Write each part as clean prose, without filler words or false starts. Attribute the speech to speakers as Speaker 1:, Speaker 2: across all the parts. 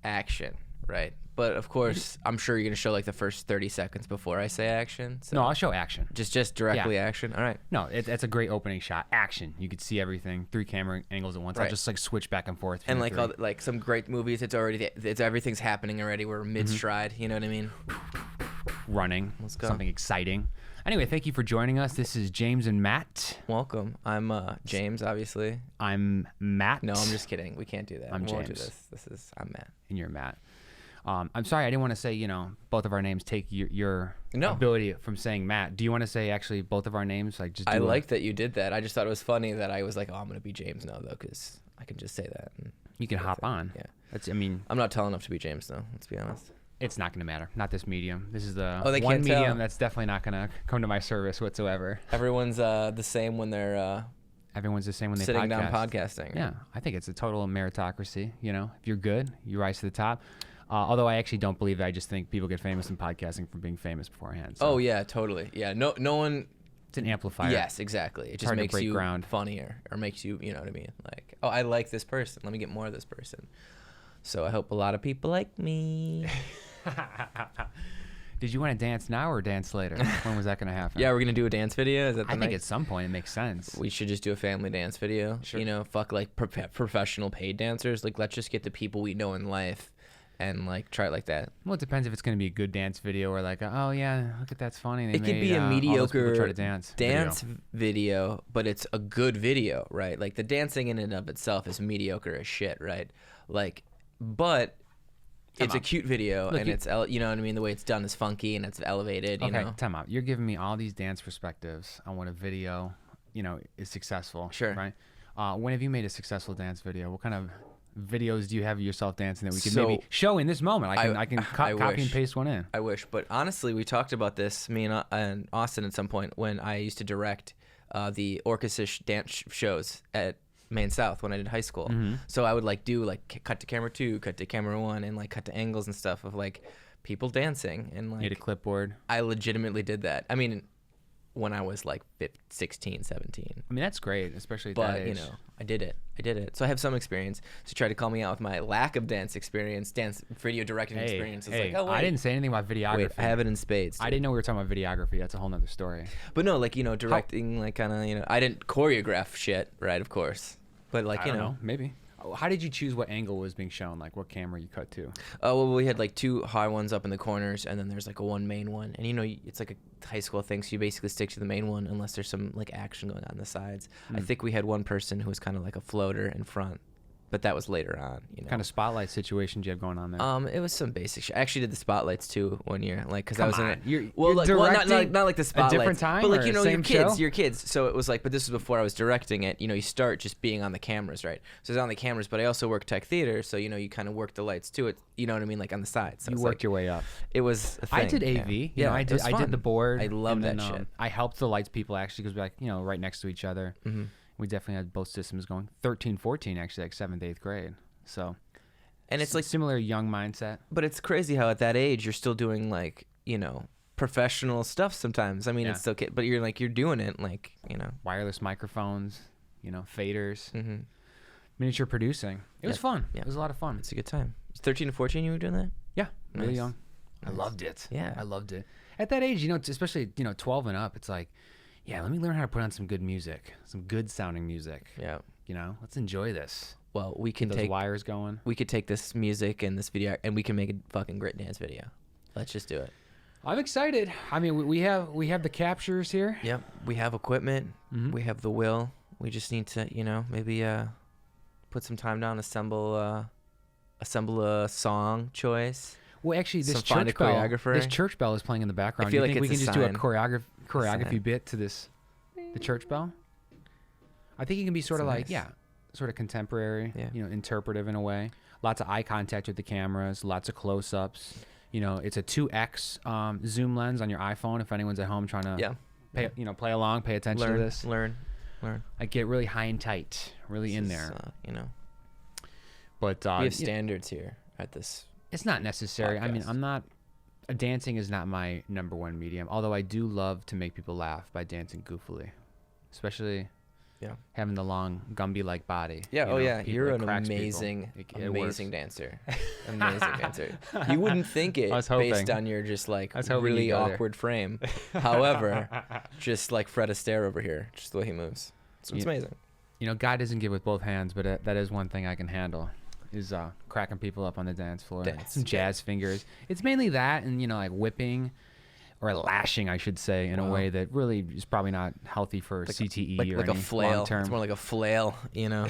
Speaker 1: action, right? But of course, I'm sure you're gonna show like the first 30 seconds before I say action. So
Speaker 2: No, I'll show action.
Speaker 1: just directly action. All right.
Speaker 2: No, it's a great opening shot. Action. You could see everything, 3 camera angles at once.
Speaker 1: Right.
Speaker 2: I'll just like switch back and forth.
Speaker 1: And like like some great movies, it's everything's happening already. We're mid stride. You know what I mean?
Speaker 2: Running.
Speaker 1: Let's go.
Speaker 2: Something exciting. Anyway, thank you for joining us. This is James and Matt.
Speaker 1: Welcome. I'm James, obviously.
Speaker 2: I'm Matt.
Speaker 1: No, I'm just kidding. We can't do that.
Speaker 2: I'm
Speaker 1: We won't do
Speaker 2: James.
Speaker 1: this. I'm Matt.
Speaker 2: And you're Matt. I'm sorry, I didn't want to say, both of our names take your
Speaker 1: No.
Speaker 2: ability from saying Matt. Do you want to say actually both of our names? Like just.
Speaker 1: I like that you did that. I just thought it was funny that I was like, oh, I'm gonna be James now though, because I can just say that. And
Speaker 2: You can hop on.
Speaker 1: Yeah.
Speaker 2: I'm
Speaker 1: not tall enough to be James though. Let's be honest.
Speaker 2: It's not going to matter. Not this medium. This is the
Speaker 1: they
Speaker 2: one
Speaker 1: can't
Speaker 2: medium
Speaker 1: tell.
Speaker 2: that's definitely not going to come to my service whatsoever.
Speaker 1: Everyone's the same when they're
Speaker 2: Everyone's the same when they
Speaker 1: sitting
Speaker 2: podcast.
Speaker 1: down podcasting.
Speaker 2: Yeah, I think it's a total meritocracy. If you're good, you rise to the top. Although I actually don't believe that. I just think people get famous in podcasting from being famous beforehand. So
Speaker 1: Oh yeah, totally. Yeah. No one.
Speaker 2: it's an amplifier.
Speaker 1: Yes, exactly. It just
Speaker 2: hard to
Speaker 1: makes
Speaker 2: break
Speaker 1: you
Speaker 2: ground.
Speaker 1: funnier, or makes you, you know what I mean? Like, oh, I like this person. Let me get more of this person. So I hope a lot of people like me.
Speaker 2: Did you want to dance now or dance later? When was that going to happen?
Speaker 1: Yeah, we're gonna do a dance video. Is that the
Speaker 2: I think
Speaker 1: night?
Speaker 2: at some point it makes sense.
Speaker 1: We should just do a family dance video.
Speaker 2: Sure.
Speaker 1: Fuck like professional paid dancers. Like, let's just get the people we know in life, and like try it like that.
Speaker 2: Well, it depends if it's going to be a good dance video or like, oh yeah, look at that's funny. They
Speaker 1: It could
Speaker 2: made,
Speaker 1: be a
Speaker 2: all those people
Speaker 1: mediocre
Speaker 2: try to dance
Speaker 1: video, but it's a good video, right? Like the dancing in and of itself is mediocre as shit, right? Like, but it's a cute video.
Speaker 2: Look,
Speaker 1: and it's you know what I mean. The way it's done is funky and it's elevated.
Speaker 2: Okay,
Speaker 1: You know.
Speaker 2: time out. You're giving me all these dance perspectives on what a video, is successful.
Speaker 1: Sure.
Speaker 2: Right. When have you made a successful dance video? What kind of videos do you have of yourself dancing that we can
Speaker 1: So-
Speaker 2: maybe show in this moment? I can
Speaker 1: I
Speaker 2: copy
Speaker 1: wish.
Speaker 2: and paste one in.
Speaker 1: I wish, but honestly, we talked about this, me and Austin, at some point when I used to direct the orchestra dance shows at Maine South when I did high school.
Speaker 2: Mm-hmm.
Speaker 1: So I would like do like cut to camera 2, cut to camera 1, and like cut to angles and stuff of like people dancing, and
Speaker 2: You had a
Speaker 1: like
Speaker 2: clipboard.
Speaker 1: I legitimately did that. I mean, when I was like 16, 17.
Speaker 2: I mean, that's great, especially at
Speaker 1: But,
Speaker 2: that age.
Speaker 1: I did it. So I have some experience. So try to call me out with my lack of dance video directing experience. It's
Speaker 2: Hey,
Speaker 1: like, oh, wait.
Speaker 2: I didn't say anything about videography.
Speaker 1: Wait, I have it in spades.
Speaker 2: I didn't know we were talking about videography. That's a whole nother story.
Speaker 1: But no, like, directing, like, kind of, I didn't choreograph shit, right, of course. But, like,
Speaker 2: I don't know. Maybe. How did you choose what angle was being shown? Like, what camera you cut to?
Speaker 1: Well, we had, like, 2 high ones up in the corners, and then there's, like, a one main one. And, it's like a high school thing, so you basically stick to the main one unless there's some, like, action going on the sides. I think we had one person who was kind of like a floater in front. But that was later on,
Speaker 2: Kind of spotlight situation do you have going on there?
Speaker 1: It was some basic shit. I actually did the spotlights too one year, like because I
Speaker 2: Come
Speaker 1: was
Speaker 2: on.
Speaker 1: in it.
Speaker 2: You're
Speaker 1: like, well, not like the spotlights.
Speaker 2: a different time,
Speaker 1: but like
Speaker 2: or same
Speaker 1: your
Speaker 2: show?
Speaker 1: kids. So it was like, but this was before I was directing it. You start just being on the cameras, right? So I was on the cameras, but I also work tech theater, so you kind of work the lights too. It, you know what I mean, like on the side. So
Speaker 2: You
Speaker 1: it's
Speaker 2: worked
Speaker 1: like,
Speaker 2: your way up.
Speaker 1: It was. A thing.
Speaker 2: I did AV. I
Speaker 1: it was
Speaker 2: did
Speaker 1: fun.
Speaker 2: the board.
Speaker 1: I love
Speaker 2: and
Speaker 1: that
Speaker 2: then,
Speaker 1: shit.
Speaker 2: I helped the lights people actually because we're like, right next to each other.
Speaker 1: Mm-hmm.
Speaker 2: We definitely had both systems going. 13, 14 actually, like 7th, 8th grade. So,
Speaker 1: And it's like,
Speaker 2: similar young mindset.
Speaker 1: but it's crazy how at that age you're still doing like professional stuff sometimes. I mean,
Speaker 2: Yeah.
Speaker 1: it's still, but you're doing it like
Speaker 2: Wireless microphones, faders,
Speaker 1: Mm-hmm.
Speaker 2: miniature producing. It was fun.
Speaker 1: Yeah.
Speaker 2: It was a lot of fun.
Speaker 1: It's a good time. 13 to 14, you were doing that?
Speaker 2: Yeah, really
Speaker 1: Nice.
Speaker 2: young. I
Speaker 1: Nice.
Speaker 2: loved it.
Speaker 1: Yeah.
Speaker 2: I loved it. At that age, especially 12 and up, it's like, yeah, let me learn how to put on some good music, some good sounding music.
Speaker 1: Yeah.
Speaker 2: Let's enjoy this.
Speaker 1: Well, we can
Speaker 2: Get those
Speaker 1: take
Speaker 2: wires going.
Speaker 1: we could take this music and this video and we can make a fucking great dance video. Let's just do it.
Speaker 2: I'm excited. I mean, we have the captures here.
Speaker 1: Yep. We have equipment.
Speaker 2: Mhm.
Speaker 1: We have the will. We just need to, maybe put some time down, assemble a song choice.
Speaker 2: Well, actually, this
Speaker 1: Find a
Speaker 2: church bell.
Speaker 1: choreographer.
Speaker 2: This church bell is playing in the background.
Speaker 1: I feel
Speaker 2: You
Speaker 1: like
Speaker 2: think we
Speaker 1: it's
Speaker 2: can
Speaker 1: a
Speaker 2: just do a
Speaker 1: sign.
Speaker 2: choreography
Speaker 1: Sign.
Speaker 2: bit to the church bell? I think it can be sort of
Speaker 1: That's
Speaker 2: like
Speaker 1: nice.
Speaker 2: sort of contemporary.
Speaker 1: Yeah.
Speaker 2: Interpretive in a way. Lots of eye contact with the cameras. Lots of close-ups. It's a 2x zoom lens on your iPhone. If anyone's at home trying to play along, pay attention to this.
Speaker 1: Learn.
Speaker 2: I get really high and tight, really in there. But
Speaker 1: We have standards here at this.
Speaker 2: it's not necessary. I mean,
Speaker 1: podcast.
Speaker 2: dancing is not my number one medium. Although I do love to make people laugh by dancing goofily, especially having the long Gumby-like body.
Speaker 1: Yeah.
Speaker 2: You
Speaker 1: Oh
Speaker 2: know,
Speaker 1: yeah.
Speaker 2: people-
Speaker 1: You're
Speaker 2: it
Speaker 1: an
Speaker 2: cracks
Speaker 1: amazing,
Speaker 2: people. It
Speaker 1: amazing
Speaker 2: works.
Speaker 1: dancer. Amazing dancer. You wouldn't think it
Speaker 2: I was
Speaker 1: based
Speaker 2: hoping.
Speaker 1: on your just like
Speaker 2: I was hoping
Speaker 1: really
Speaker 2: you'd go there.
Speaker 1: awkward frame. However, just like Fred Astaire over here, just the way he moves. So it's amazing.
Speaker 2: You know, God doesn't give with both hands, but that is one thing I can handle. Is cracking people up on the dance floor. Some jazz fingers. It's mainly that, and you know, like whipping or lashing, I should say, in a way that really is probably not healthy for CTE or
Speaker 1: like a
Speaker 2: any
Speaker 1: flail.
Speaker 2: long-term.
Speaker 1: It's more like a flail, you know.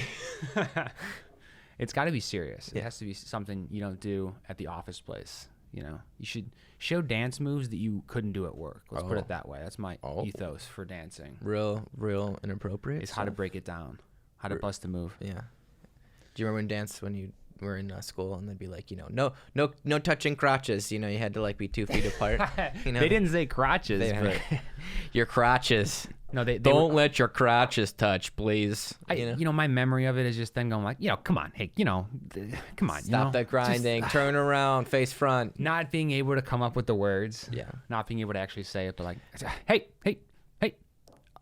Speaker 2: It's got to be serious. It has to be something you don't do at the office place. You know, you should show dance moves that you couldn't do at work. Let's put it that way. That's my ethos for dancing.
Speaker 1: Real inappropriate.
Speaker 2: It's how to break it down, how to bust a move.
Speaker 1: Yeah. Do you remember when you were in school and they'd be like, you know, no touching crotches. You know, you had to like be 2 feet apart. You know?
Speaker 2: They didn't say crotches, but
Speaker 1: your crotches.
Speaker 2: no, they
Speaker 1: don't let your crotches touch, please.
Speaker 2: You know, my memory of it is just then going like, you know, come on, hey, you know, come on,
Speaker 1: stop that grinding, turn around, face front.
Speaker 2: Not being able to come up with the words, not being able to actually say it, but like, hey,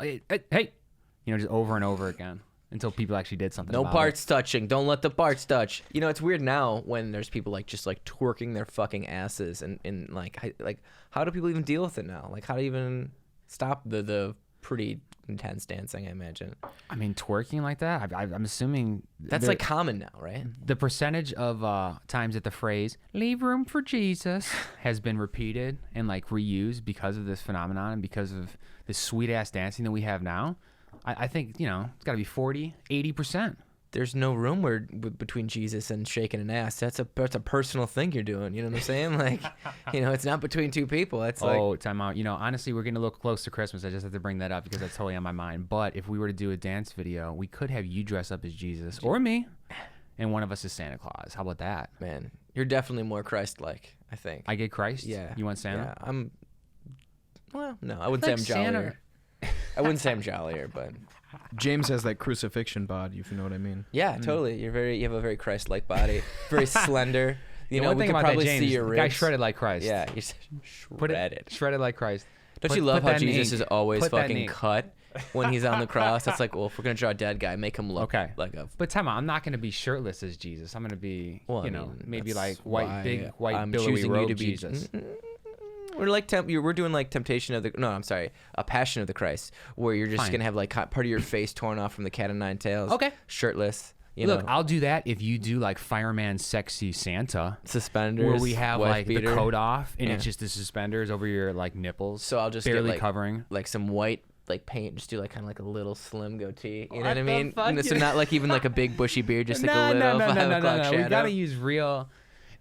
Speaker 2: you know, just over and over again. Until people actually did something.
Speaker 1: No
Speaker 2: about
Speaker 1: parts
Speaker 2: it.
Speaker 1: touching. Don't let the parts touch. You know, it's weird now when there's people like just like twerking their fucking asses and like how do people even deal with it now? Like how do you even stop the pretty intense dancing? I imagine.
Speaker 2: I mean, twerking like that. I'm assuming
Speaker 1: that's like common now, right?
Speaker 2: The percentage of times that the phrase "leave room for Jesus" has been repeated and like reused because of this phenomenon and because of this sweet ass dancing that we have now. I think, you know, it's got to be 40, 80%.
Speaker 1: There's no room between Jesus and shaking an ass. That's a personal thing you're doing. You know what I'm saying? Like, you know, it's not between two people. It's
Speaker 2: time out. You know, honestly, we're getting a little close to Christmas. I just have to bring that up because that's totally on my mind. But if we were to do a dance video, we could have you dress up as Jesus or me, and one of us is Santa Claus. How about that?
Speaker 1: Man, you're definitely more Christ-like, I think.
Speaker 2: I get Christ?
Speaker 1: Yeah.
Speaker 2: You want Santa?
Speaker 1: Yeah, well, no, I wouldn't say I'm jollier. I wouldn't say I'm jollier, but
Speaker 3: James has that crucifixion bod, if you know what I mean.
Speaker 1: Yeah, totally. You have a very Christ-like body, very slender. You know,
Speaker 2: one
Speaker 1: we
Speaker 2: thing
Speaker 1: can
Speaker 2: about
Speaker 1: probably
Speaker 2: that, James,
Speaker 1: see your
Speaker 2: the
Speaker 1: ribs.
Speaker 2: guy shredded like Christ.
Speaker 1: Yeah, he's shredded.
Speaker 2: Shredded like Christ.
Speaker 1: Don't you love how
Speaker 2: that in
Speaker 1: Jesus
Speaker 2: ink.
Speaker 1: is always
Speaker 2: Put that in
Speaker 1: fucking
Speaker 2: ink.
Speaker 1: cut when he's on the cross? It's like, well, if we're gonna draw a dead guy, make him look like a.
Speaker 2: But time out, I'm not gonna be shirtless as Jesus. I'm gonna be, maybe like big white
Speaker 1: I'm
Speaker 2: billowy
Speaker 1: choosing
Speaker 2: robe
Speaker 1: you to be
Speaker 2: Jesus.
Speaker 1: We're like we're doing like Temptation of the a Passion of the Christ, where you're just gonna have like part of your face torn off from the Cat o' Nine Tails.
Speaker 2: Okay.
Speaker 1: Shirtless.
Speaker 2: Look, I'll do that if you do like Fireman Sexy Santa
Speaker 1: suspenders,
Speaker 2: where we have like
Speaker 1: beater.
Speaker 2: the coat off and it's just the suspenders over your like nipples.
Speaker 1: So I'll just
Speaker 2: barely
Speaker 1: get,
Speaker 2: covering
Speaker 1: like some white like paint, just do like kind of like a little slim goatee. You know what I mean? So not like even like a big bushy beard, just like a little 5 o'clock shadow.
Speaker 2: We gotta use real.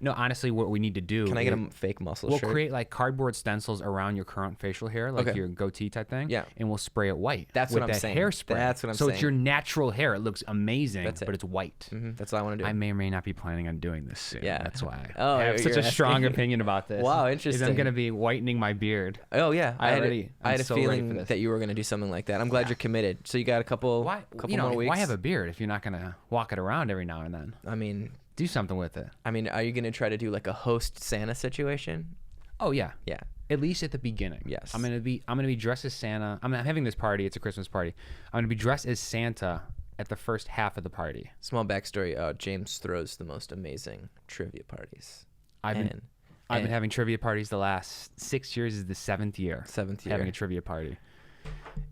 Speaker 2: No, honestly, what we need to do.
Speaker 1: Can I get a fake muscle shirt?
Speaker 2: We'll create like cardboard stencils around your current facial hair, like your goatee type thing.
Speaker 1: Yeah.
Speaker 2: And we'll spray it white.
Speaker 1: That's
Speaker 2: with
Speaker 1: what I'm
Speaker 2: that
Speaker 1: saying.
Speaker 2: Hairspray.
Speaker 1: That's what I'm
Speaker 2: so
Speaker 1: saying.
Speaker 2: it's your natural hair. It looks amazing, but it's white.
Speaker 1: That's all I want to do.
Speaker 2: I may or may not be planning on doing this soon.
Speaker 1: Yeah.
Speaker 2: That's why.
Speaker 1: Oh,
Speaker 2: I have such a strong opinion about this.
Speaker 1: Wow,
Speaker 2: Is
Speaker 1: interesting.
Speaker 2: I'm gonna be whitening my beard.
Speaker 1: Oh yeah, I had a
Speaker 2: so ready for
Speaker 1: feeling
Speaker 2: this.
Speaker 1: that you were gonna do something like that. I'm glad you're committed. So you got a couple more weeks.
Speaker 2: Why have a beard if you're not gonna walk it around every now and then?
Speaker 1: I mean,
Speaker 2: do something with it.
Speaker 1: I mean, are you gonna try to do like a host Santa situation?
Speaker 2: Oh yeah,
Speaker 1: yeah.
Speaker 2: At least at the beginning.
Speaker 1: Yes.
Speaker 2: I'm gonna be dressed as Santa. I'm having this party. It's a Christmas party. I'm gonna be dressed as Santa at the first half of the party.
Speaker 1: Small backstory: James throws the most amazing trivia parties.
Speaker 2: I've been having trivia parties the last 6 years. Is the seventh year. Having a trivia party.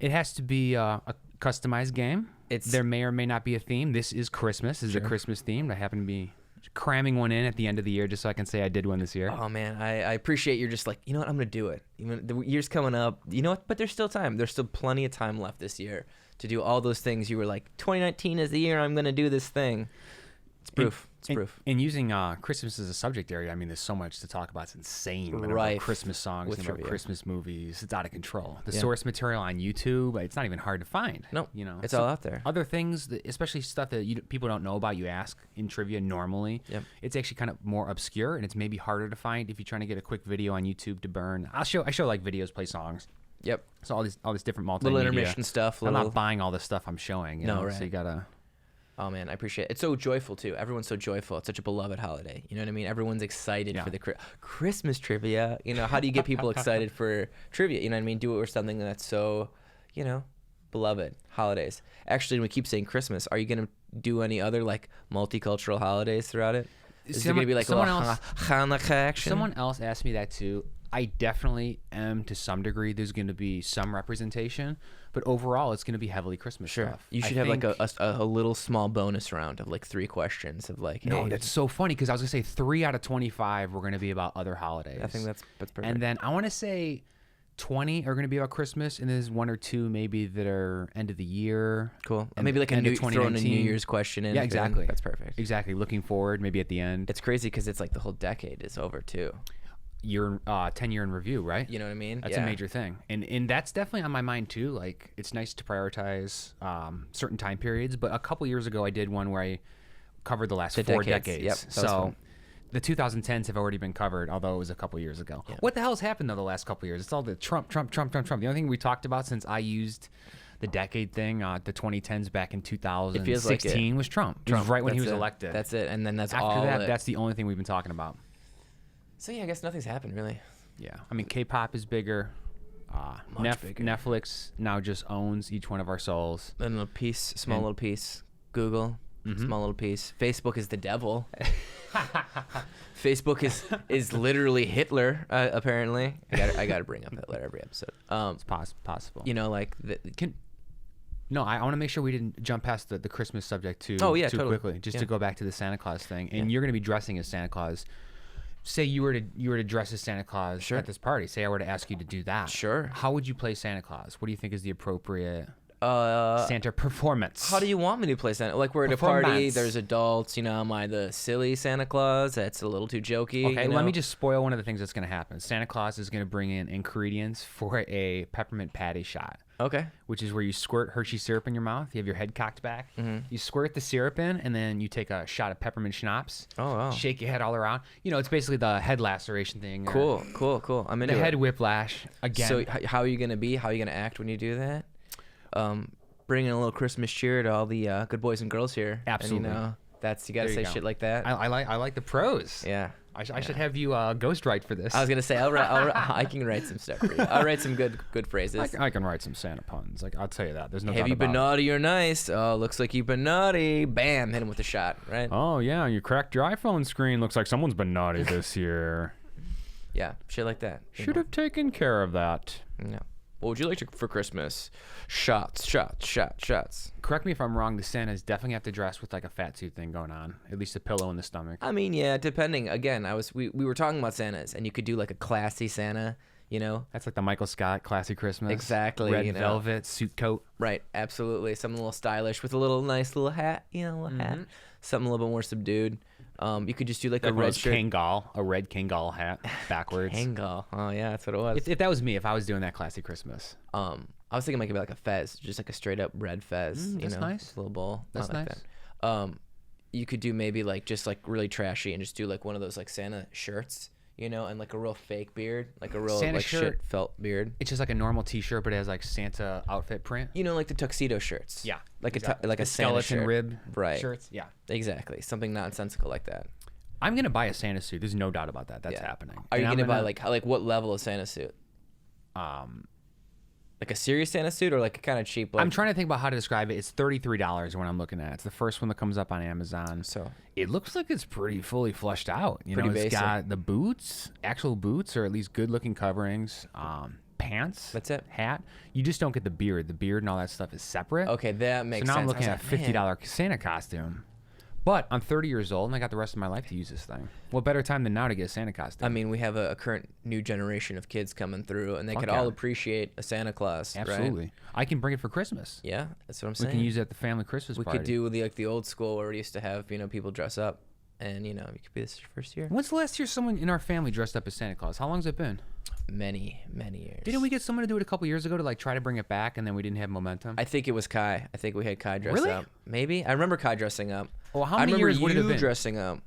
Speaker 2: It has to be a customized game. There may or may not be a theme. This is Christmas. This is a Christmas themed. I happen to be cramming one in at the end of the year just so I can say I did one this year.
Speaker 1: Oh man, I appreciate you're just like, you know what, I'm gonna do it. Even the year's coming up, you know what? But there's still time. There's still plenty of time left this year to do all those things. You were like, 2019 is the year I'm gonna do this thing. It's proof. It's proof.
Speaker 2: And using Christmas as a subject area, I mean, there's so much to talk about. It's insane.
Speaker 1: Right.
Speaker 2: Christmas songs,
Speaker 1: With trivia.
Speaker 2: Christmas movies. It's out of control. The source material on YouTube, it's not even hard to find.
Speaker 1: No,
Speaker 2: you know,
Speaker 1: it's all out there.
Speaker 2: Other things, especially stuff that people don't know about, you ask in trivia normally.
Speaker 1: Yep.
Speaker 2: It's actually kind of more obscure, and it's maybe harder to find if you're trying to get a quick video on YouTube to burn. I show like videos, play songs.
Speaker 1: Yep.
Speaker 2: So all this different multimedia.
Speaker 1: Little intermission stuff.
Speaker 2: I'm not buying all the stuff I'm showing. You know?
Speaker 1: Right.
Speaker 2: So you gotta.
Speaker 1: Oh man, I appreciate it. It's so joyful too. Everyone's so joyful. It's such a beloved holiday. You know what I mean? Everyone's excited for the Christmas trivia. You know, how do you get people excited for trivia? You know what I mean? Do it with something that's so, you know, beloved holidays. Actually, we keep saying Christmas. Are you gonna do any other like multicultural holidays throughout it? Is there gonna be like a little Hanukkah action?
Speaker 2: Someone else asked me that too. I definitely am to some degree. There's going to be some representation, but overall, it's going to be heavily Christmas stuff.
Speaker 1: You should have like a little small bonus round of like 3 questions of like.
Speaker 2: No, that's so funny because I was going to say 3 out of 25 were going to be about other holidays.
Speaker 1: I think that's perfect.
Speaker 2: And then I want to say 20 are going to be about Christmas, and there's 1 or 2 maybe that are end of the year.
Speaker 1: Cool. And maybe like throwing a New Year's question in.
Speaker 2: Yeah, exactly.
Speaker 1: That's perfect.
Speaker 2: Exactly. Looking forward, maybe at the end.
Speaker 1: It's crazy because it's like the whole decade is over too.
Speaker 2: 10-year in review, right?
Speaker 1: You know what I mean?
Speaker 2: That's a major thing, and that's definitely on my mind too. Like, it's nice to prioritize certain time periods, but a couple years ago I did one where I covered the last 4 decades.
Speaker 1: Yep,
Speaker 2: so the 2010s have already been covered, although it was a couple years ago. Yeah. What the hell's happened though the last couple years? It's all the Trump. The only thing we talked about since I used the decade thing, the 2010s back in 2016 was Trump. It was right when he was elected.
Speaker 1: That's it, and then that's
Speaker 2: after all that. That's the only thing we've been talking about.
Speaker 1: So yeah, I guess nothing's happened really.
Speaker 2: Yeah, I mean, K-pop is bigger.
Speaker 1: Much bigger.
Speaker 2: Netflix now just owns each one of our souls.
Speaker 1: A little piece, small little piece. Google, small little piece. Facebook is the devil. Facebook is literally Hitler. Apparently, I gotta bring up Hitler every episode.
Speaker 2: It's possible.
Speaker 1: You know, like
Speaker 2: No, I want to make sure we didn't jump past the Christmas subject too
Speaker 1: totally.
Speaker 2: quickly. Just to go back to the Santa Claus thing, and you're going to be dressing as Santa Claus. Say you were to dress as Santa Claus at this party. Say I were to ask you to do that.
Speaker 1: Sure.
Speaker 2: How would you play Santa Claus? What do you think is the appropriate Santa performance?
Speaker 1: How do you want me to play Santa? Like we're at a party, there's adults. You know, am I the silly Santa Claus? That's a little too jokey.
Speaker 2: Okay, let me just spoil one of the things that's going to happen. Santa Claus is going to bring in ingredients for a peppermint patty shot.
Speaker 1: Okay.
Speaker 2: Which is where you squirt Hershey syrup in your mouth. You have your head cocked back. You squirt the syrup in, and then you take a shot of peppermint schnapps.
Speaker 1: Oh, wow.
Speaker 2: Shake your head all around. You know, it's basically the head laceration thing.
Speaker 1: Cool. I'm into
Speaker 2: the
Speaker 1: it.
Speaker 2: head whiplash again.
Speaker 1: So how are you gonna be? How are you gonna act when you do that? Bringing a little Christmas cheer to all the good boys and girls here.
Speaker 2: Absolutely.
Speaker 1: And, you gotta say shit like that.
Speaker 2: I like the pros.
Speaker 1: Yeah.
Speaker 2: I should have you ghostwrite for this.
Speaker 1: I was gonna say I can write some stuff for you. I'll write some good phrases.
Speaker 2: I can write some Santa puns. Like, I'll tell you that. There's no.
Speaker 1: Have you been naughty or nice? Oh, looks like you've been naughty. Bam! Hit him with a shot. Right.
Speaker 2: Oh yeah, you cracked your iPhone screen. Looks like someone's been naughty this year.
Speaker 1: Yeah, shit like that.
Speaker 2: Should have taken care of that.
Speaker 1: Yeah. What would you like for Christmas? Shots.
Speaker 2: Correct me if I'm wrong. The Santas definitely have to dress with like a fat suit thing going on. At least a pillow in the stomach.
Speaker 1: I mean, yeah, depending. Again, we were talking about Santas, and you could do like a classy Santa. You know,
Speaker 2: that's like the Michael Scott classy Christmas.
Speaker 1: Exactly.
Speaker 2: Red velvet suit coat.
Speaker 1: Right. Absolutely. Something a little stylish with a nice little hat. You know, hat. Something a little bit more subdued. You could just do like a red shirt.
Speaker 2: A red Kangol hat backwards.
Speaker 1: Kangol. Oh yeah, that's what it was.
Speaker 2: If that was me, if I was doing that classy Christmas.
Speaker 1: I was thinking maybe like a fez, just like a straight up red fez.
Speaker 2: That's nice.
Speaker 1: A little bowl.
Speaker 2: That's nice.
Speaker 1: Like that. You could do maybe like just like really trashy and just do like one of those like Santa shirts, you know, and like a real fake beard, like a real
Speaker 2: Santa
Speaker 1: like
Speaker 2: shirt.
Speaker 1: shit felt beard.
Speaker 2: It's just like a normal T-shirt, but it has like Santa outfit print.
Speaker 1: You know, like the tuxedo shirts.
Speaker 2: Yeah.
Speaker 1: Like exactly. like
Speaker 2: the
Speaker 1: a Santa
Speaker 2: skeleton
Speaker 1: shirt.
Speaker 2: rib
Speaker 1: right.
Speaker 2: shirts. Yeah.
Speaker 1: Exactly. Something nonsensical like that.
Speaker 2: I'm gonna buy a Santa suit. There's no doubt about that. That's happening.
Speaker 1: Are you gonna buy like what level of Santa suit? Like a serious Santa suit or like a kind of cheap? Like...
Speaker 2: I'm trying to think about how to describe it. It's $33 when I'm looking at it. It's the first one that comes up on Amazon.
Speaker 1: So
Speaker 2: it looks like it's pretty fully fleshed out. You
Speaker 1: pretty
Speaker 2: know, it's
Speaker 1: basic.
Speaker 2: got the boots, actual boots, or at least good looking coverings. Pants.
Speaker 1: That's it.
Speaker 2: Hat. You just don't get the beard. The beard and all that stuff is separate.
Speaker 1: Okay, that makes sense.
Speaker 2: So now I'm looking at a $50 Santa costume. But I'm 30 years old, and I got the rest of my life to use this thing. What better time than now to get a Santa costume?
Speaker 1: I mean, we have a current new generation of kids coming through, and they could all appreciate a Santa Claus.
Speaker 2: Absolutely.
Speaker 1: Right?
Speaker 2: I can bring it for Christmas.
Speaker 1: Yeah, that's what I'm saying.
Speaker 2: We can use it at the family Christmas party.
Speaker 1: We could do the old school where we used to have, you know, people dress up, and, you know, it could be this first year.
Speaker 2: When's the last year someone in our family dressed up as Santa Claus? How long's it been?
Speaker 1: Many years.
Speaker 2: Didn't we get someone to do it a couple years ago to like try to bring it back, and then we didn't have momentum?
Speaker 1: I think it was Kai. I think we had Kai dress
Speaker 2: really?
Speaker 1: up. Maybe. I remember Kai dressing up.
Speaker 2: Well, how many years would it have been?
Speaker 1: Dressing up.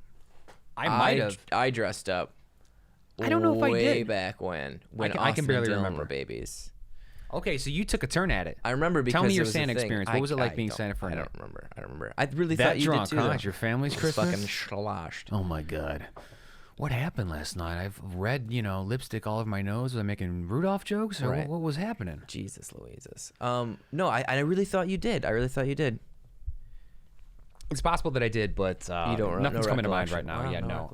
Speaker 2: I might have.
Speaker 1: I dressed up.
Speaker 2: I don't know if I did.
Speaker 1: Way back when
Speaker 2: I can barely
Speaker 1: and Dylan
Speaker 2: remember.
Speaker 1: Were babies.
Speaker 2: Okay, so you took a turn at it.
Speaker 1: I remember because
Speaker 2: tell me your
Speaker 1: it was
Speaker 2: Santa experience. What was it like being Santa for a night?
Speaker 1: I don't remember. I really
Speaker 2: that
Speaker 1: thought you
Speaker 2: drunk,
Speaker 1: did too.
Speaker 2: Huh? Your family's Christmas.
Speaker 1: Fucking sloshed.
Speaker 2: Oh my god. what happened last night? I've red, lipstick all over my nose. Was I making Rudolph jokes, or what was happening?
Speaker 1: Jesus Louises. No, I really thought you did. I really thought you did.
Speaker 2: It's possible that I did, but nothing's coming to mind right now. Yeah, no.